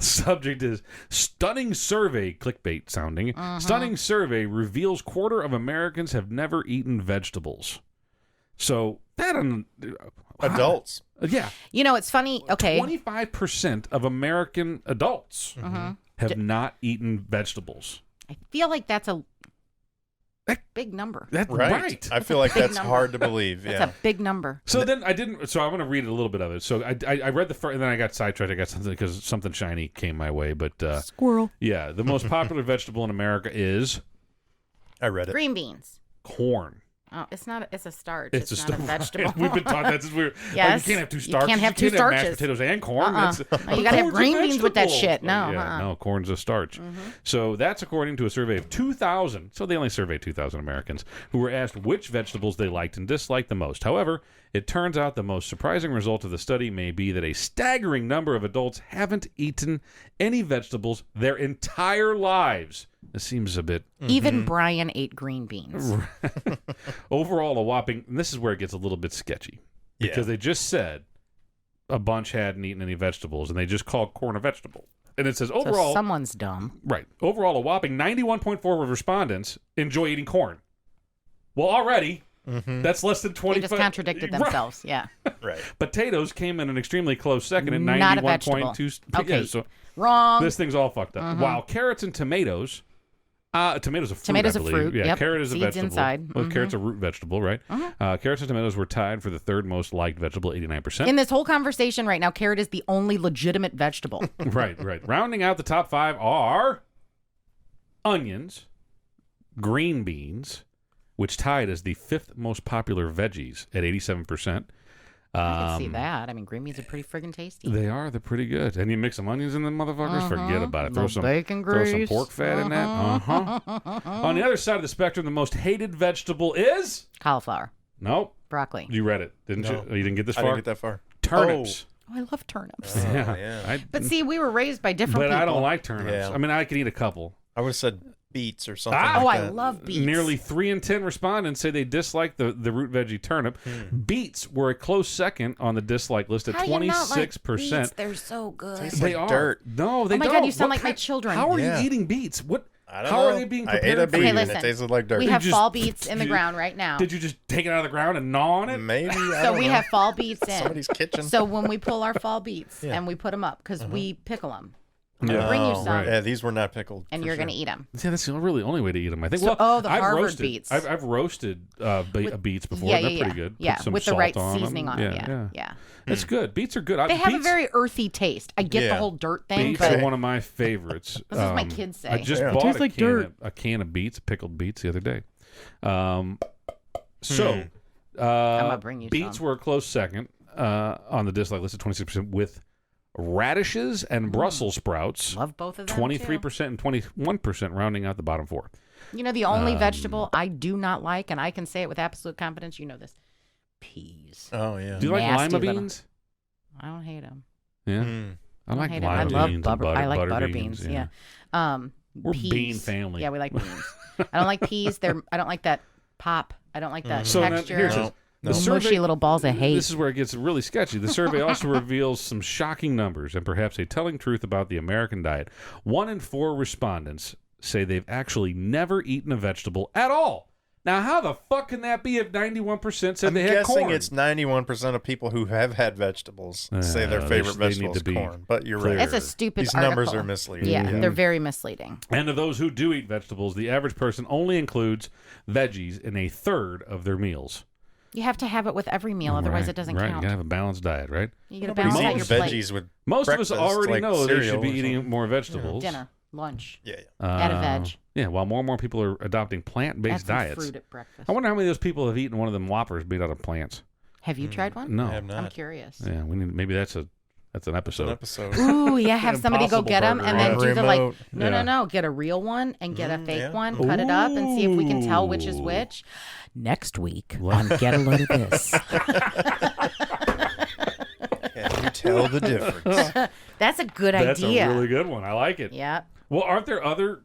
Subject is stunning survey, clickbait sounding. Stunning survey reveals quarter of Americans have never eaten vegetables. So that adults. Yeah. You know, it's funny. Okay. 25% of American adults have not eaten vegetables. I feel like that's a big number. That's right. I feel like that's hard to believe. That's a big number. So then I didn't. So I want to read a little bit of it. So I read the first, and then I got sidetracked. I got something because something shiny came my way. But squirrel. Yeah, the most popular vegetable in America is. I read it. Green beans. Corn. Oh, it's not. It's a starch. It's not a vegetable. We've been taught that since we were. Yes. You can't have two starches. You can't have two starches. Mashed potatoes and corn. You got to have green beans with that shit. No. No, corn's a starch. So that's according to a survey of 2,000. So they only surveyed 2,000 Americans who were asked which vegetables they liked and disliked the most. However, it turns out the most surprising result of the study may be that a staggering number of adults haven't eaten any vegetables their entire lives. This seems a bit... Even Brian ate green beans. Overall, a whopping... And this is where it gets a little bit sketchy. Because they just said a bunch hadn't eaten any vegetables, and they just called corn a vegetable. And it says overall... So someone's dumb. Right. Overall, a whopping 91.4% of respondents enjoy eating corn. Well, already... That's less than 25. They just contradicted themselves. Yeah. Right. Potatoes came in an extremely close second at Not 91.2. Okay. Yeah, so wrong. this thing's all fucked up. While carrots and tomatoes, tomatoes are fruit. Tomatoes I are believe. fruit. Yeah, Yep. carrot is Seeds a vegetable. inside. Well, carrot's a root vegetable, right? Carrots and tomatoes were tied for the third most liked vegetable, 89%. In this whole conversation right now, carrot is the only legitimate vegetable. Right. Rounding out the top 5 are onions, green beans, which tied as the 5th most popular veggies at 87%. I can see that. I mean, green beans are pretty friggin' tasty. They are. They're pretty good. And you mix some onions in them motherfuckers, forget about it. Throw some bacon Throw some grease. pork fat in that. On the other side of the spectrum, the most hated vegetable is... Cauliflower. Nope. Broccoli. You read it, didn't you? Oh, you didn't get this far? I didn't get that far. Turnips. Oh, I love turnips. Yeah. But see, we were raised by different people. But I don't like turnips. Yeah. I mean, I could eat a couple. I would have said beets or something. Oh, like I that. love beets. Nearly 3 in 10 respondents say they dislike the root veggie turnip. Beets were a close second on the dislike list at 26%. Like beets? They're so good. Tastes They like are. dirt. No, they don't. Oh my God, you sound like my children. How are Yeah. you eating beets? What? I don't How know. are they being I prepared ate a for beet you? Okay, and listen. it tasted like dirt. We have just- fall beets in the ground right now. Did you just take it out of the ground and gnaw on it? Maybe. I So don't we know. have fall beets in. Somebody's kitchen. So when we pull our fall beets Yeah. and we put them up, because we pickle them, I'm Yeah. gonna bring you Oh, some, right. Yeah, these were not pickled. and for you're sure. gonna eat them. Yeah, that's the really only way to eat them, I think. So- Well, the I've Harvard roasted, beets. I've roasted beets before. Yeah, They're yeah, pretty yeah. good. Yeah, Put some with the salt right on seasoning on it. Yeah. Yeah. It's good. Beets are good. They have a beets, very earthy taste. I get the Yeah. whole dirt thing, Beets but are one of my favorites. This is what my kids say. I just Yeah. bought Tastes like dirt. a can of beets, pickled beets, the other day. gonna bring you beets some. were a close second on the dislike list at 26%, with radishes and Brussels sprouts, love both of them. 23% and 21%, rounding out the bottom 4. You know, the only vegetable I do not like, and I can say it with absolute confidence. You know this: peas. Oh yeah. Do you like Nasty lima little- beans? I don't hate them. Yeah, I I like hate 'em. lima I love beans. butter. And I like butter beans. beans. Yeah. We're peas. bean family. Yeah, we like beans. I don't like peas. I don't like that pop. I don't like that So then, texture. here's No. the No. survey. Mushy little balls of hate. This is where it gets really sketchy. The survey also reveals some shocking numbers and perhaps a telling truth about the American diet. 1 in 4 respondents say they've actually never eaten a vegetable at all. Now, how the fuck can that be if 91% said I'm they had guessing corn? it's 91% of people who have had vegetables say their favorite they vegetable need is to be corn. But you're clear. right. That's a stupid These article. numbers are misleading. Yeah, they're very misleading. And of those who do eat vegetables, the average person only includes veggies in a third of their meals. You have to have it with every meal, otherwise Right, it doesn't right. You count. gotta have a balanced diet, right? You gotta Nobody's balance out eating your plate. veggies with Most breakfast, of us already like know they should cereal be or eating something. more vegetables. Dinner, lunch. Yeah. Add a veg. Yeah, while more and more people are adopting plant-based Add some diets. fruit at breakfast. I wonder how many of those people have eaten one of them Whoppers made out of plants. Have you tried one? No. I have not. I'm curious. Yeah, we need, maybe that's an episode. Ooh, yeah, have somebody go get them and then do the like, Remote. no, get a real one and get a fake one, cut it up and see if we can tell which is which. Next week on Get a Load of This. Can you tell the difference? That's a good That's idea. a really good one. I like it. Yeah. Well, aren't there other...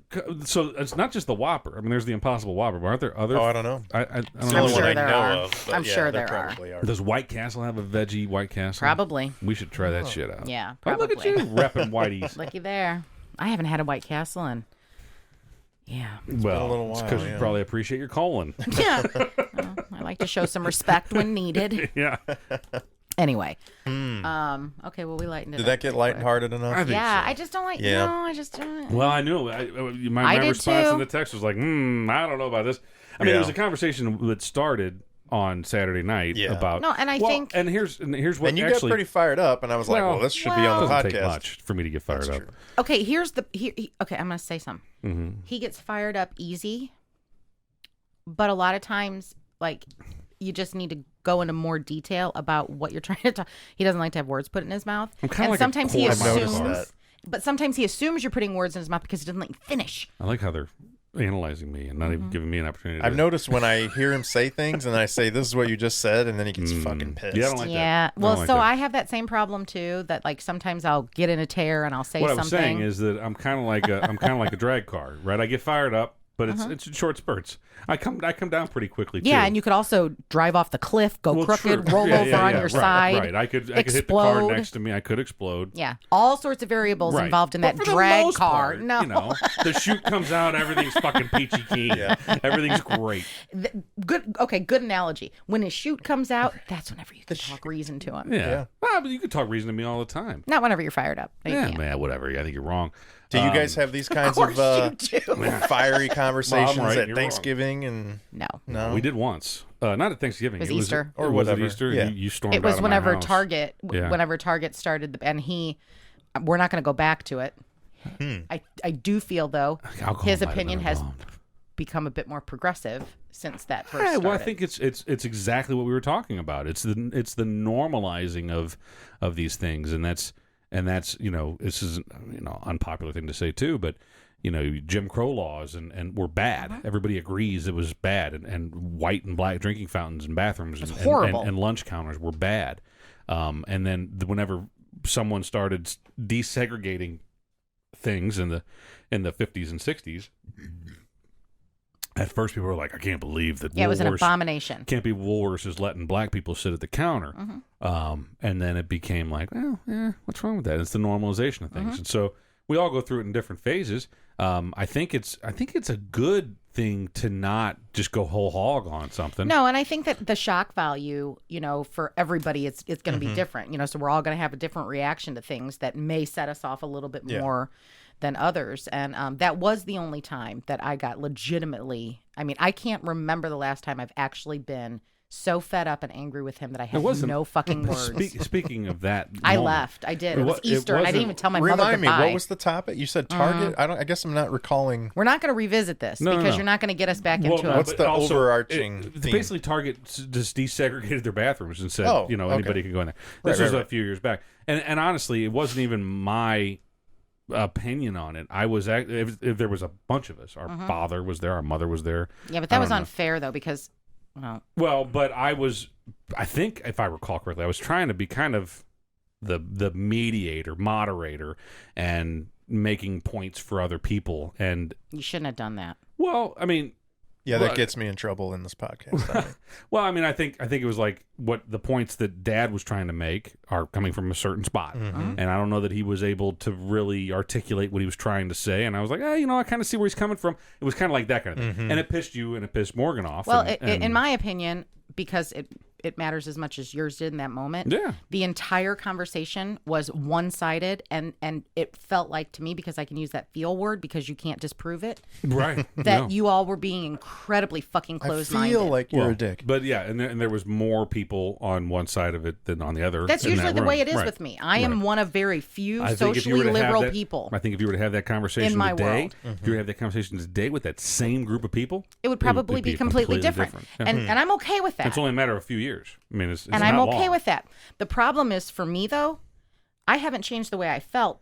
So it's not just the Whopper. I mean, there's the Impossible Whopper, but aren't there other... Oh, I don't know. I don't It's the know. only one sure I there know are. of. But I'm yeah, sure there there are. probably are. Does White Castle have a veggie White Castle? Probably. We should try that shit out. Yeah, Oh, probably. look at you, repping Whitey's. Looky there. I haven't had a White Castle in... Yeah. Well, a little it's while, because you yeah. probably appreciate your colon. Yeah. Well, I like to show some respect when needed. Yeah. Anyway. Okay, well, we lightened it Did up that get pretty light and quick. hearted enough? I think Yeah, so. I just don't like... Yeah. No, I just don't... Well, I knew. My did response too. in the text was like, I don't know about this. I mean, it Yeah. was a conversation that started on Saturday night Yeah. about... No, and I well, think... And here's what And you actually... got pretty fired up, and I was like, well, this should be on the doesn't podcast. take much for me to get fired That's up. true. Okay, okay, I'm going to say something. Mm-hmm. He gets fired up easy, but a lot of times, like, you just need to go into more detail about what you're trying to talk. He doesn't like to have words put in his mouth. I'm kinda and like a sometimes he core I've noticed assumes, that. but sometimes he assumes you're putting words in his mouth because he doesn't let you finish. I like how they're analyzing me and not even giving me an opportunity. I've noticed when I hear him say things, and I say, this is what you just said, and then he gets fucking pissed. Yeah, I don't like Yeah. that. Well, don't like so that. I have that same problem too. That like sometimes I'll get in a tear and I'll say What something. I was saying is that I'm kind of like a drag car, right? I get fired up, but it's in short spurts. I come down pretty quickly. Yeah, too. and you could also drive off the cliff, go Well, crooked, true. roll Yeah, over yeah, on yeah, your right, side. Right, I could hit the car explode. next to me. I could explode. Yeah, all sorts of variables Right. involved in But that for the drag most car. part, No, you know, the chute comes out, everything's fucking peachy keen. Yeah. Everything's great. good. Okay, good analogy. When his chute comes out, that's whenever you can talk reason to him. Yeah. Well, but you could talk reason to me all the time. Not whenever you're fired up. You Yeah, can't. man, whatever. I think you're wrong. Do you guys have these kinds Of course you do. fiery conversations right, at you're Thanksgiving? And No. no, We did once. Not at Thanksgiving. It was Easter. Or Or was it whatever. Easter? Yeah. You stormed It was out of my whenever house. Target, Yeah. whenever Target started, and we're not going to go back to it. I do feel though Alcohol his might have opinion been has involved. become a bit more progressive since that first Yeah, started. well, I think it's exactly what we were talking about. It's the normalizing of these things, and that's this is unpopular thing to say too, but Jim Crow laws and were bad. Everybody agrees it was bad, and white and black drinking fountains and bathrooms and horrible. and lunch counters were bad. And then whenever someone started desegregating things in the 50s and 60s. At first, people were like, "I can't believe that." Yeah, it was an Woolworths abomination. Can't be Woolworths is letting black people sit at the counter. And then it became like, well, yeah, what's wrong with that? It's the normalization of things, and so we all go through it in different phases. I think it's a good thing to not just go whole hog on something. No, and I think that the shock value, for everybody, it's going to be different. So we're all going to have a different reaction to things that may set us off a little bit more than others. And that was the only time that I got legitimately, I can't remember the last time I've actually been so fed up and angry with him that I had no fucking words. Speaking of that, I moment, left. I did. It was Easter. I didn't even tell my mother Remind me, goodbye. what was the topic? You said Target? I guess I'm not recalling. We're not going to revisit this because you're not going to get us back into it. What's the overarching theme? Basically, Target just desegregated their bathrooms and said, anybody can go in there. This was a few years back. And honestly, it wasn't even my opinion on it. I was if there was a bunch of us. Our father was there. Our mother was there. Yeah, but that was unfair, though, because... Well, but I think, if I recall correctly, I was trying to be kind of the mediator, moderator, and making points for other people. And you shouldn't have done that. Well, Yeah, that gets me in trouble in this podcast. Well, I think it was like what the points that Dad was trying to make are coming from a certain spot, and I don't know that he was able to really articulate what he was trying to say. And I was like, I kind of see where he's coming from. It was kind of like that kind of thing, and it pissed you and it pissed Morgan off. Well, in my opinion, because it matters as much as yours did in that moment. Yeah. The entire conversation was one-sided, and it felt like to me, because I can use that feel word because you can't disprove it, Right. that you all were being incredibly fucking closed-minded. I feel like you're a dick. But yeah, and there was more people on one side of it than on the other. That's usually the room. way it is Right. with me. I am one of very few I think if you were socially to have liberal that- people. I think if you were to have that conversation in my today, world. if you were to have that conversation today with that same group of people, It would probably be completely different. Yeah. And I'm okay with that. It's only a matter of a few years. I mean, it's and not I'm okay long. with that. The problem is for me, though, I haven't changed the way I felt.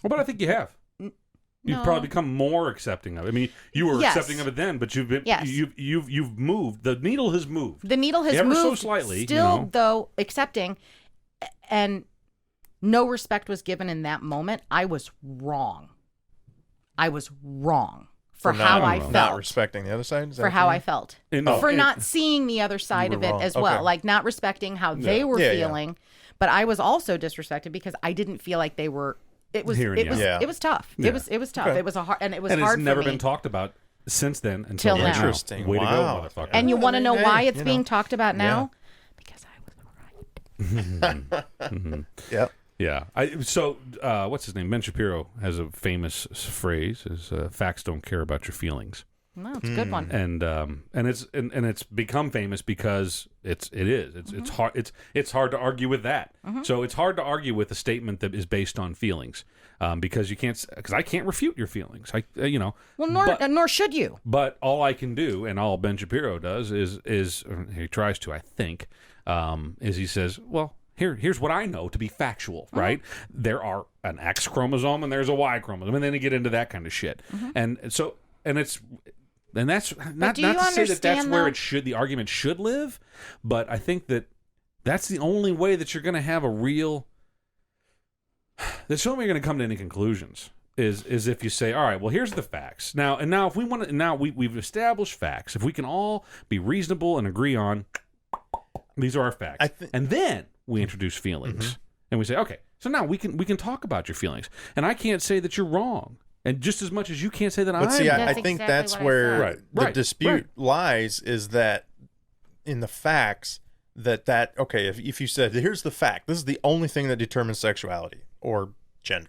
Well, but I think you have. You've No. probably become more accepting of it. I mean, you were Yes. accepting of it then, but you've been Yes. you've moved. The needle has moved. The needle has Ever moved so slightly, still, though, accepting, and no respect was given in that moment. I was wrong. I was wrong for how I felt. Not respecting the other side? Is that For what how you I mean? felt. And- For not seeing the other side were of it wrong. as well. Okay. Like not respecting how they were Yeah, yeah. feeling. But I was also disrespected because I didn't feel like they were. It was. Hearing It you was. out. Yeah. It was tough. Yeah. It was tough. Okay. It was a hard, and it was and hard it's never for me. been talked about since then until Till right now. now. Interesting. Way Wow. to go, motherfucker. And you want to know Hey, why it's you being know. talked about now? Because I was right. Yep. Yeah. What's his name? Ben Shapiro has a famous phrase: "Is facts don't care about your feelings." No, it's a good one. And it's become famous because it's hard it's hard to argue with that. So it's hard to argue with a statement that is based on feelings, because I can't refute your feelings. Well, nor should you. But all I can do, and all Ben Shapiro does, is he tries to, I think, is he says, well, here's what I know to be factual, right? There are an X chromosome and there's a Y chromosome, and then you get into that kind of shit, and that's not do you to say that that's understand, where though? the argument should live, but I think that that's the only way that you're going to have a real. That's the only way you're going to come to any conclusions. Is if you say, all right, well, here's the facts. Now if we want to, we've established facts. If we can all be reasonable and agree on these are our facts, and then we introduce feelings, and we say, okay, so now we can talk about your feelings, and I can't say that you're wrong, and just as much as you can't say that I'm. But see, That's I think exactly that's what I where said. the dispute lies, is that in the facts that okay, if you said, here's the fact, this is the only thing that determines sexuality or gender.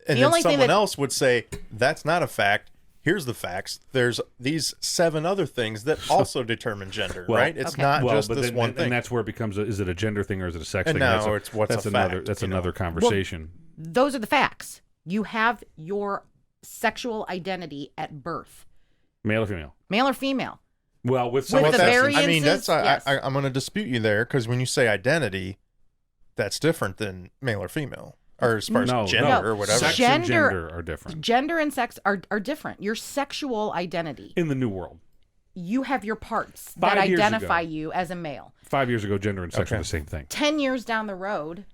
And The then only thing someone that- else would say, that's not a fact. Here's the facts. There's these 7 other things that also determine gender, Well, right? It's Okay. not Well, just but this then, one thing. and that's where it becomes: is it a gender thing or is it a sex And thing? now That's it's what's that's a another fact, that's you know? another conversation. Those are the facts. You have your sexual identity at birth, Male or female? male or female. Well, with some With the exceptions. I mean, variances, yes. I'm going to dispute you there, because when you say identity, that's different than male or female, or as far as No, gender no. or whatever. Sex Gender- and gender are different Gender and sex are different. Your sexual identity. in the new world. You have your parts 5 that years identify ago. you as a male. 5 years ago, gender and sex Okay. were the same thing. 10 years down the road,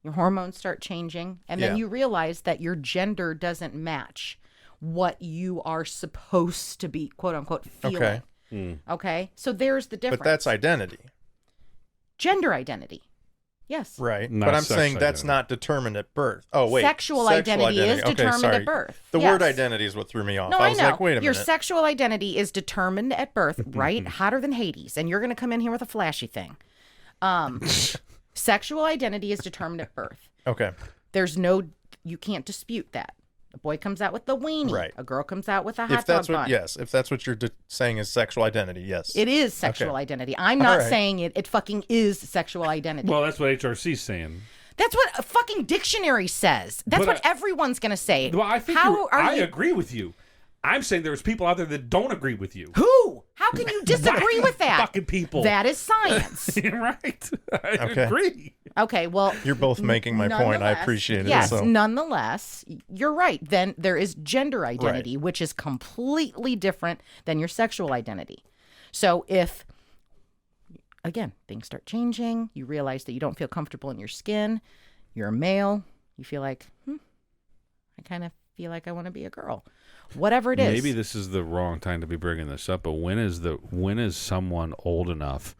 your hormones start changing, and then Yeah. you realize that your gender doesn't match what you are supposed to be, quote unquote, feeling. Okay. Okay? So there's the difference. But that's identity, gender identity. Yes. right? Not But I'm sex saying that's identity. not determined at birth. Oh, wait. Sexual identity is Okay, determined sorry. at birth. The Yes. word identity is what threw me off. No, I I was know. like, wait a Your minute. sexual identity is determined at birth, right? Hotter than Hades. And you're going to come in here with a flashy thing. Sexual identity is determined at birth. Okay. You can't dispute that. A boy comes out with the weenie. Right. A girl comes out with a hot If that's dog what, bun. yes, if that's what you're saying is sexual identity, yes. It is sexual Okay. identity. I'm not right. saying it. It fucking is sexual identity. Well, that's what HRC's saying. That's what a fucking dictionary says. That's But what everyone's going to say. Well, I think I agree with you. I'm saying there's people out there that don't agree with you. Who? How can you disagree with that? Fucking people. That is science. You're right. I Okay. agree. Okay, well, You're both making my point. I nonetheless- appreciate it. Yes, So. nonetheless, you're right. Then there is gender identity, which is completely different than your sexual identity. So if, again, things start changing, you realize that you don't feel comfortable in your skin, you're a male, you feel like, I kind of feel like I want to be a girl. Whatever it is. Maybe this is the wrong time to be bringing this up, but when is someone old enough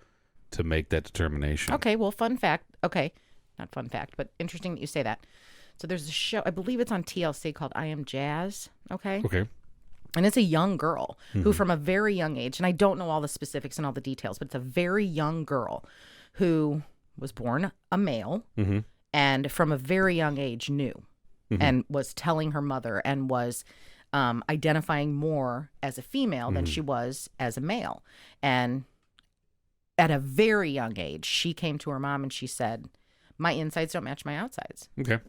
to make that determination? Okay, well, fun fact. Okay, not fun fact, but interesting that you say that. So there's a show, I believe it's on TLC, called I Am Jazz. Okay. Okay. And it's a young girl who from a very young age, and I don't know all the specifics and all the details, but it's a very young girl who was born a male and from a very young age knew and was telling her mother and was identifying more as a female than she was as a male. And at a very young age, she came to her mom and she said, my insides don't match my outsides. Okay.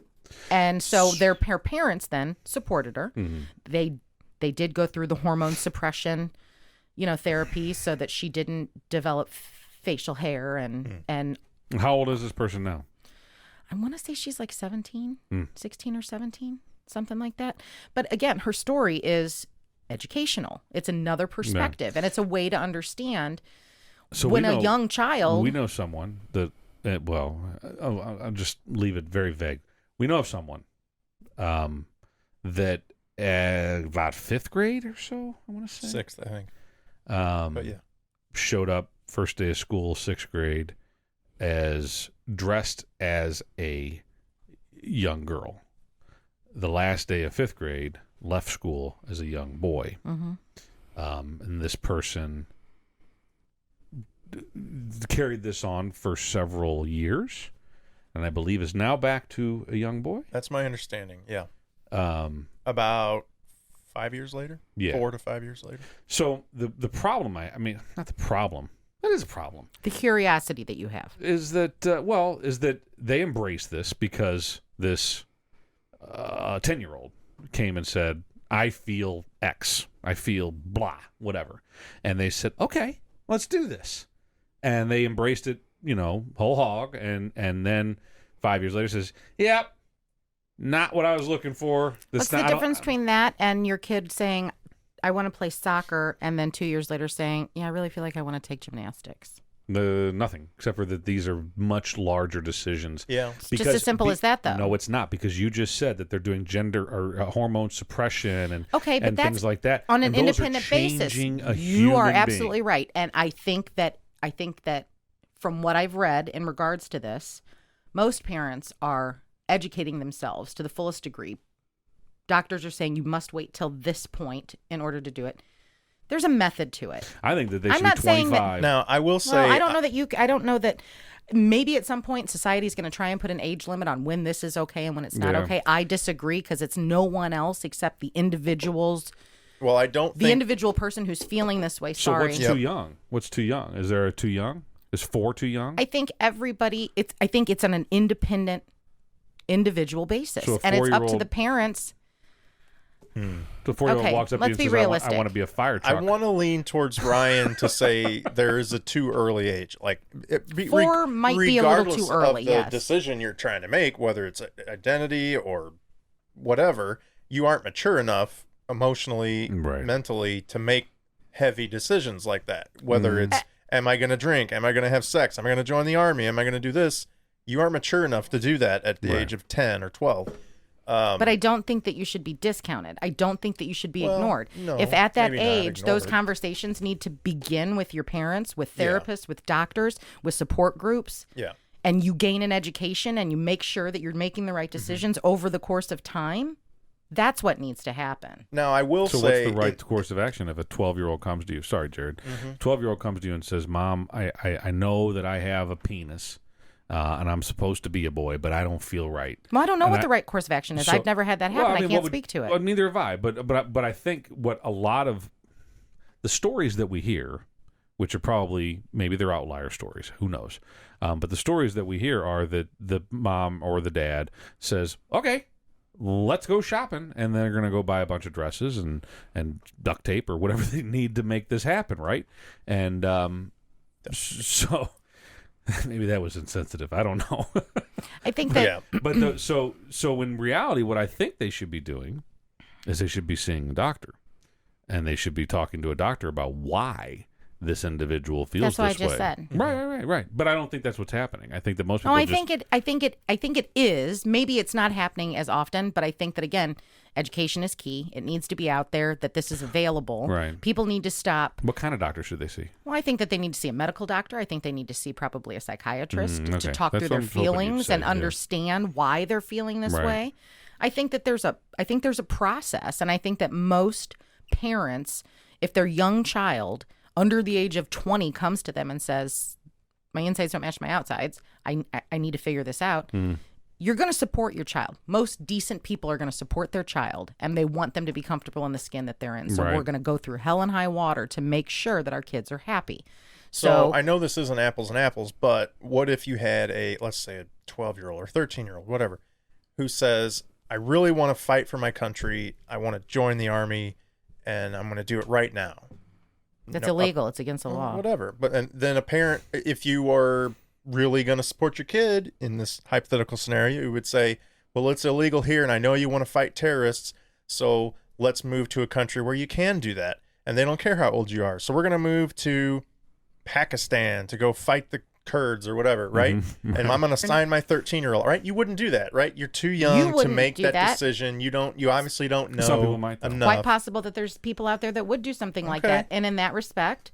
And so her parents then supported her. They did go through the hormone suppression, therapy so that she didn't develop facial hair and How old is this person now? I want to say she's like 17, 16 or 17, something like that. But again, her story is educational. It's another perspective, and it's a way to understand a young child. We know someone that, I'll just leave it very vague. We know of someone that about 5th grade or so, I want to say. 6th, I think. But yeah. Showed up first day of school, 6th grade, dressed as a young girl. The last day of 5th grade, left school as a young boy. And this person carried this on for several years, and I believe is now back to a young boy. That's my understanding, yeah. About 5 years later? Yeah. 4 to 5 years later. So the problem, I mean, not the problem. That is a problem. The curiosity that you have. Is that they embrace this because this 10-year-old came and said, I feel X. I feel blah, whatever. And they said, okay, let's do this. And they embraced it, whole hog. And then 5 years later says, yep, not what I was looking for. What's the difference between that and your kid saying, I want to play soccer, and then 2 years later saying, yeah, I really feel like I want to take gymnastics? Nothing, except for that these are much larger decisions. Yeah. It's just as simple as that, though. No, it's not, because you just said that they're doing gender or hormone suppression and but that's things like that. On an independent basis. You are absolutely right. And I think that from what I've read in regards to this, most parents are educating themselves to the fullest degree. Doctors are saying you must wait till this point in order to do it. There's a method to it. I think that they should I'm not be 25. saying that, now, I will say... Well, I don't know that maybe at some point society's going to try and put an age limit on when this is okay and when it's not okay. I disagree because it's no one else except the individuals. Well, I don't think... The individual person who's feeling this way, So what's too young? What's too young? Is there a too young? Is 4 too young? I think I think it's on an independent individual basis. So and it's up to the parents... The 4-year-old walks up to you and says, I want to be a fire truck. I want to lean towards Ryan to say there is a too early age. Like 4 might be a little too early, of the decision you're trying to make, whether it's identity or whatever, you aren't mature enough emotionally, mentally to make heavy decisions like that. Whether it's, am I going to drink? Am I going to have sex? Am I going to join the army? Am I going to do this? You aren't mature enough to do that at the age of 10 or 12. But I don't think that you should be discounted. I don't think that you should be ignored. No, if at that age, those conversations need to begin with your parents, with therapists, with doctors, with support groups. Yeah. And you gain an education and you make sure that you're making the right decisions over the course of time, that's what needs to happen. Now, I will say... So what's the right course of action if a 12-year-old comes to you? Sorry, Jared. 12-year-old comes to you and says, Mom, I know that I have a penis. And I'm supposed to be a boy, but I don't feel right. Well, I don't know what the right course of action is. So, I've never had that happen. I can't speak to it. Well, neither have I. But I think what a lot of the stories that we hear, which are probably, maybe they're outlier stories, who knows? But the stories that we hear are that the mom or the dad says, okay, let's go shopping. And they're going to go buy a bunch of dresses and duct tape or whatever they need to make this happen, right? And so... Maybe that was insensitive. I don't know. I think that... Yeah. But so in reality, what I think they should be doing is they should be seeing a doctor. And they should be talking to a doctor about why this individual feels this way. That's what I just said. Right. But I don't think that's what's happening. I think that most people I think it is. Maybe it's not happening as often, but I think that, again, education is key. It needs to be out there that this is available. Right. People need to stop. What kind of doctor should they see? Well, I think that they need to see a medical doctor. I think they need to see probably a psychiatrist to talk through their feelings and understand why they're feeling this way. I think that there's a process, and I think that most parents, if their young child under the age of 20 comes to them and says, my insides don't match my outsides, I need to figure this out, you're going to support your child. Most decent people are going to support their child, and they want them to be comfortable in the skin that they're in. So we're going to go through hell and high water to make sure that our kids are happy. So I know this isn't apples and apples, but what if you had let's say a 12-year-old or 13-year-old, whatever, who says, I really want to fight for my country, I want to join the army, and I'm going to do it right now. That's illegal. It's against the law. Whatever. But then a parent, if you are really going to support your kid in this hypothetical scenario, you would say, well, it's illegal here, and I know you want to fight terrorists, so let's move to a country where you can do that. And they don't care how old you are. So we're going to move to Pakistan to go fight the Kurds or whatever, right? And I'm going to sign my 13-year-old, right? You wouldn't do that, right? You're too young to make that decision. You obviously don't know. Some people might, though. Enough. Quite possible that there's people out there that would do something like that. And in that respect,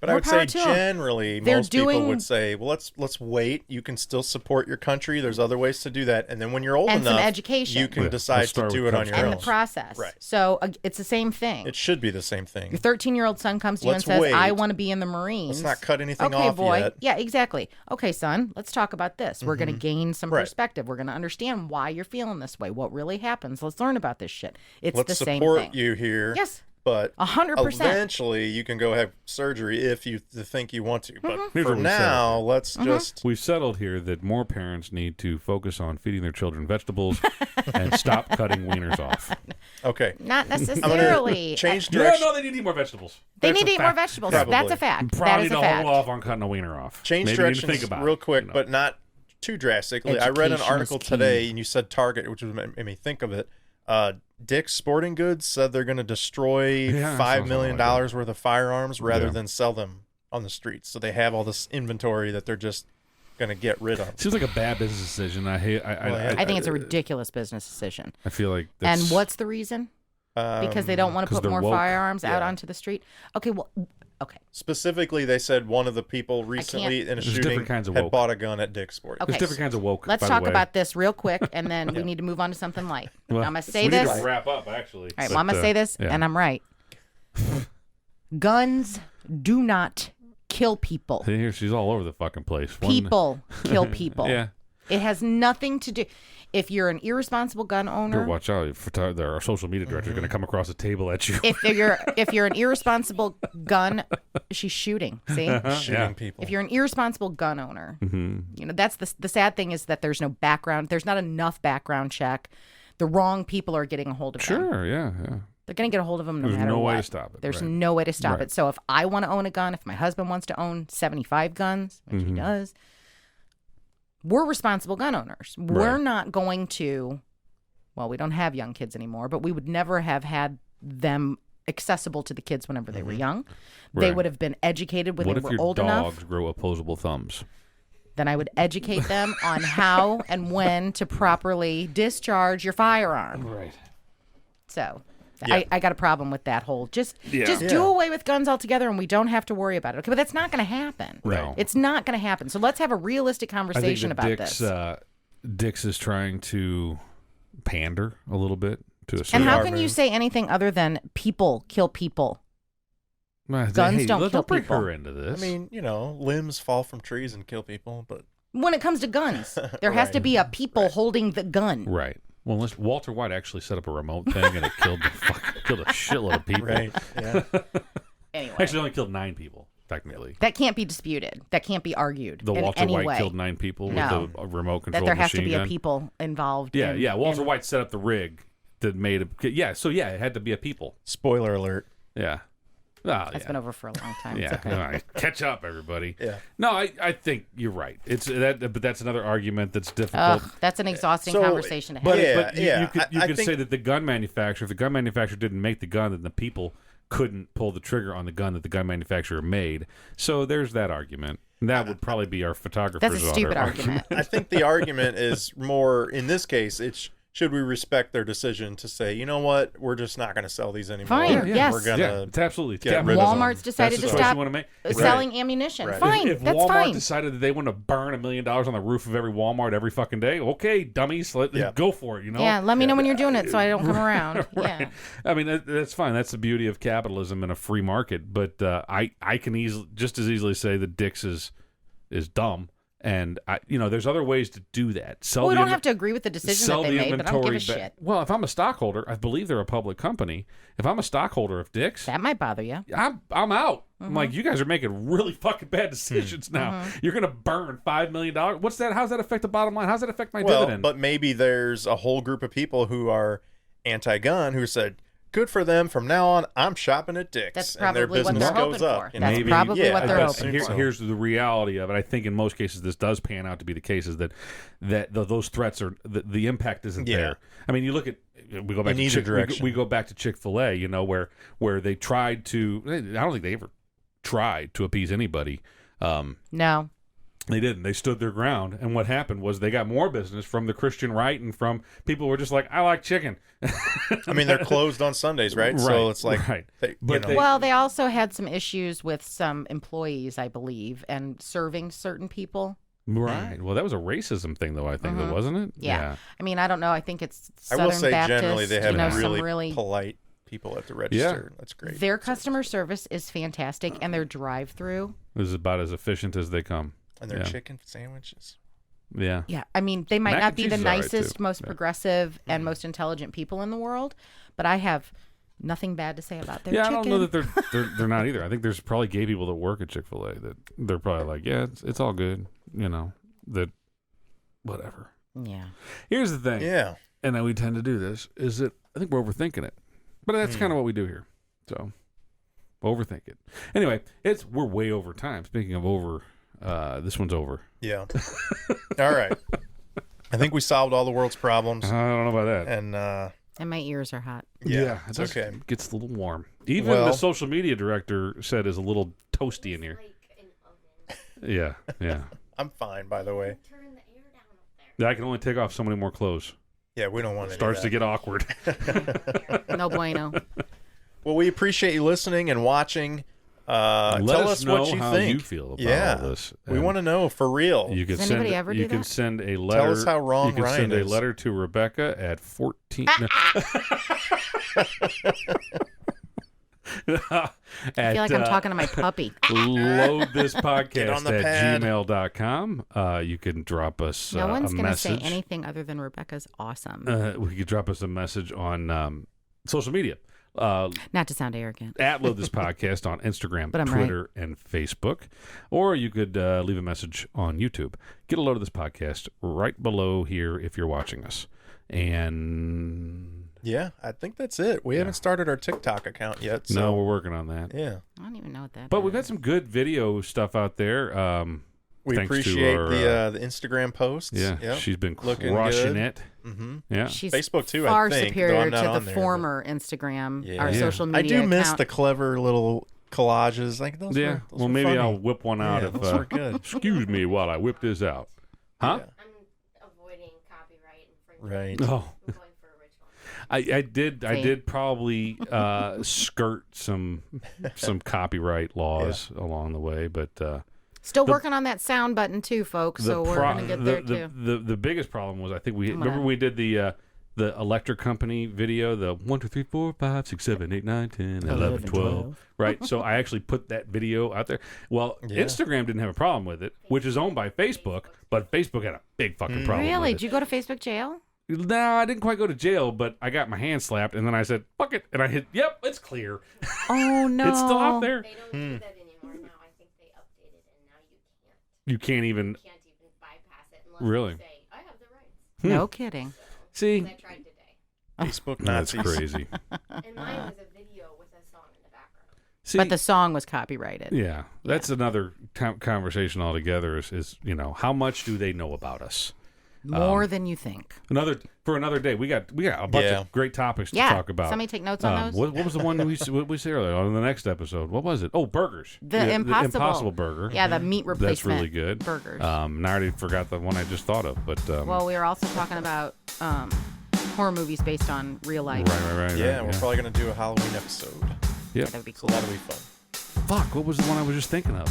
but I would say generally most people would say, well, let's wait. You can still support your country. There's other ways to do that. And then when you're old enough, some education. you can decide to do it on your own. And the process. Right. So it's the same thing. It should be the same thing. Your 13-year-old son comes to you and says, I want to be in the Marines. Let's not cut anything off boy. Yet. Yeah, exactly. Okay, son, let's talk about this. We're going to gain some perspective. We're going to understand why you're feeling this way, what really happens. Let's learn about this shit. It's the same thing. Let's support you here. Yes. But 100%. Eventually, you can go have surgery if you think you want to. But for now, let's just... We've settled here that more parents need to focus on feeding their children vegetables and stop cutting wieners off. Okay. Not necessarily. Change direction. No, they need to eat more vegetables. They need to eat more vegetables. Probably. That's a fact. Probably that is a to fact. hold off on cutting a wiener off. Change Maybe directions think about real quick, but not too drastically. I read an article today, and you said Target, which made me think of it. Dick's Sporting Goods said they're going to destroy $5 million worth of firearms rather than sell them on the streets. So they have all this inventory that they're just going to get rid of. Seems like a bad business decision. I think it's a ridiculous business decision. I feel like and what's the reason? Because they don't want to put more firearms out onto the street. Okay, well, okay. Specifically, they said one of the people recently in a shooting had bought a gun at Dick's Sporting. Okay, there's different kinds of woke. Let's talk about this real quick, and then we need to move on to something light. Well, I'm gonna say this. We need to wrap up, actually. All right, well, I'm gonna say this, and I'm right. Guns do not kill people. Here, she's all over the fucking place. People kill people. Yeah. It has nothing to do. If you're an irresponsible gun owner, watch out! Our social media director is going to come across the table at you. If you're an irresponsible gun, she's shooting. See, shooting people. If you're an irresponsible gun owner, that's the sad thing is that there's no background. There's not enough background check. The wrong people are getting a hold of them. Sure, yeah. They're going to get a hold of them no matter what. There's no way to stop it. There's no way to stop it. So if I want to own a gun, if my husband wants to own 75 guns, which he does. We're responsible gun owners. Right. We're not going to, well, we don't have young kids anymore, but we would never have had them accessible to the kids whenever they were young. They would have been educated when they were old enough. What if your dogs grow opposable thumbs? Then I would educate them on how and when to properly discharge your firearm. Right. So... Yeah. I got a problem with that whole just do away with guns altogether and we don't have to worry about it. Okay, but that's not going to happen. Right. It's not going to happen. So let's have a realistic conversation about this. Dix is trying to pander a little bit to a certain. And how can you say anything other than people kill people? Guns don't kill don't bring people. Her into this. I mean, limbs fall from trees and kill people, but when it comes to guns, there has to be a people holding the gun. Right. Well, unless Walter White actually set up a remote thing and it killed a shitload of people. Right. Yeah. Anyway. Actually, only killed 9 people, technically. That can't be disputed. That can't be argued. The Walter White way. killed 9 people with a remote control machine gun. That there has to be a people involved. Yeah, Walter White set up the rig that made it. Yeah, so it had to be a people. Spoiler alert. Yeah. It's been over for a long time. Yeah, it's okay. Catch up, everybody. Yeah. No, I think you're right. But that's another argument that's difficult. That's an exhausting conversation to have. But you could say that the gun manufacturer, if the gun manufacturer didn't make the gun, then the people couldn't pull the trigger on the gun that the gun manufacturer made. So there's that argument. That would probably be our photographer's That's a stupid argument. I think the argument is more, in this case, it's should we respect their decision to say, you know what, we're just not going to sell these anymore? Fine, yes. We're gonna it's absolutely. get rid of them. Walmart's decided to stop selling ammunition. Right. Fine, if that's Walmart fine. decided that they want to burn $1 million on the roof of every Walmart every fucking day, okay, dummies, go for it. Yeah, let me know when you're doing it so I don't come around. Right. Yeah. I mean, that's fine. That's the beauty of capitalism and a free market. But I can just as easily say that Dick's is dumb. And there's other ways to do that. We don't have to agree with the decision that they made, but I don't give a shit. Well, if I'm a stockholder, I believe they're a public company. If I'm a stockholder of Dick's, that might bother you. I'm out. I'm like, you guys are making really fucking bad decisions now. You're gonna burn $5 million. What's that? How's that affect the bottom line? How's that affect my dividend? But maybe there's a whole group of people who are anti-gun who said, good for them. From now on, I'm shopping at Dick's. That's probably and their business what they're goes hoping up. for. That's probably what they're hoping for. Here's the reality of it. I think in most cases this does pan out to be the case is that those threats are the impact isn't there. I mean, you look at we go back to Chick-fil-A, where they tried to. I don't think they ever tried to appease anybody. No. They didn't. They stood their ground. And what happened was they got more business from the Christian right and from people who were just like, I like chicken. I mean, they're closed on Sundays, right? So it's like... Right. They also had some issues with some employees, I believe, and serving certain people. Right. Well, that was a racism thing, though, I think, wasn't it? Yeah. I mean, I don't know. I think it's Southern I will say Baptist, generally they have some really polite people at the register. Yeah. That's great. Their customer service is fantastic, and their drive-through is about as efficient as they come. And their chicken sandwiches. Yeah. Yeah. I mean, they might not be the nicest, most progressive, and most intelligent people in the world, but I have nothing bad to say about their chicken. I don't know that they're not either. I think there's probably gay people that work at Chick-fil-A that they're probably like, yeah, it's all good. That whatever. Yeah. Here's the thing. Yeah. And then we tend to do this, is that I think we're overthinking it. But that's kind of what we do here. So, overthink it. Anyway, we're way over time. Speaking of over... this one's over. Yeah. All right. I think we solved all the world's problems. I don't know about that. And my ears are hot. Yeah, it's okay. It gets a little warm. Even the social media director said is a little toasty in here. Yeah. I'm fine, by the way. Turn the air down up there. I can only take off so many more clothes. Yeah, we don't want to. Starts to get awkward. No bueno. Well, we appreciate you listening and watching. Let tell us what know you how think. you feel about all this. We want to know for real. You can Does anybody ever do you can that? send a letter. Tell us how wrong you can Ryan send is. a letter to Rebecca at 14. I feel like I'm talking to my puppy. Load this podcast at pad. gmail.com. You can drop us No one's a going to say message. anything other than Rebecca's awesome. We could drop us a message on social media. Not to sound arrogant. At Load This Podcast on Instagram, Twitter, and Facebook. Or you could leave a message on YouTube. Get a load of this podcast right below here if you're watching us. And... yeah, I think that's it. We haven't started our TikTok account yet. So. No, we're working on that. Yeah. I don't even know what that is. But we've had some good video stuff out there. We appreciate the Instagram posts. Yeah, yep. She's been Looking crushing good. it. Mm-hmm. Yeah, she's Facebook too. Far I think, superior to the there, former Instagram, our Yeah. social media. I do miss account. the clever little collages. Like those. yeah. Those Well, were maybe funny. I'll whip one out. Yeah, if those were good. Excuse me while I whip this out. Huh? Yeah. I'm avoiding copyright infringement. Right. Oh. I'm going for original. I did probably skirt some copyright laws along the way, but Still working on that sound button too, folks. So we're gonna get there too. The biggest problem was I think we did the electric company video, the 1 2 3 4 5 6 7 8 9 10 11 12, right? So I actually put that video out there. Well, Instagram didn't have a problem with it, which is owned by Facebook, but Facebook had a big fucking problem. Really? with Did you go to Facebook jail? No, I didn't quite go to jail, but I got my hand slapped, and then I said, fuck it, and I hit, yep, it's clear. Oh, no. It's still out there. They don't do that anymore now. I think they updated and now You can't even bypass it unless Really? you say, I have the rights. No kidding. see. I tried today. Facebook That's Nazis. crazy. And mine was a video with a song in the background. See, But the song was copyrighted. yeah, that's another conversation altogether. Is how much do they know about us? More than you think. Another day. We got a bunch of great topics to talk about. Somebody take notes on those. What was the one what we said earlier on the next episode? What was it? Oh, burgers. The Impossible Burger. Yeah, the meat replacement. That's really good. Burgers. I already forgot the one I just thought of, but well, we were also talking about horror movies based on real life. Right. Yeah, we're probably gonna do a Halloween episode. Yeah, That would be So cool. that'll be fun. Fuck, what was the one I was just thinking of?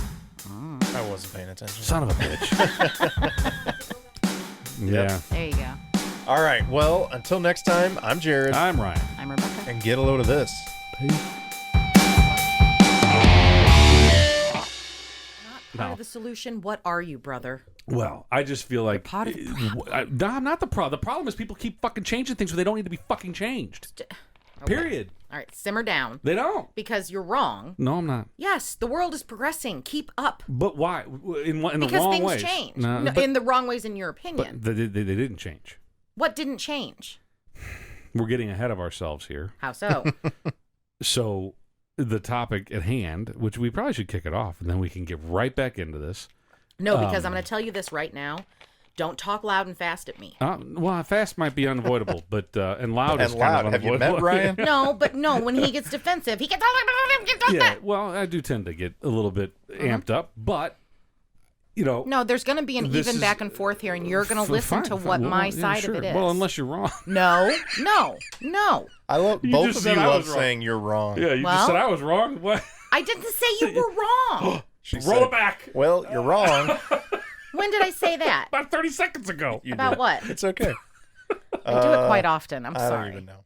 I wasn't paying attention. Son of a bitch. Yeah. There you go. All right. Well, until next time, I'm Jared. I'm Ryan. I'm Rebecca. And get a load of this. Part of the solution. What are you, brother? Well, I just feel like part of the problem. No, I'm not the problem. The problem is people keep fucking changing things when they don't need to be fucking changed. Okay. Period. All right, simmer down. They don't. Because you're wrong. No, I'm not. Yes, the world is progressing. Keep up. But why? In the Because wrong things ways. change. No, No, but, in the wrong ways, in your opinion. but they didn't change. What didn't change? We're getting ahead of ourselves here. How so? So the topic at hand, which we probably should kick it off, and then we can get right back into this. No, because I'm going to tell you this right now. Don't talk loud and fast at me. Well, fast might be unavoidable, but and loud is And kind loud. of Have you unavoidable. met Ryan? No, but no, when he gets defensive, he gets Yeah, well, I do tend to get a little bit amped up, but you know, No, there's going to be an This even is- back and forth here, and you're going to listen fine, to fine. what Well, my yeah, side sure. of it is. Well, unless you're wrong. No. I love You both just of said you I love was wrong. saying you're wrong. Yeah, you Well- just said I was wrong. What? I didn't say you were wrong. She Roll said, it back. Well, you're wrong. When did I say that? About 30 seconds ago. You About did. what? It's okay. I do it quite often. I'm I sorry. don't even know.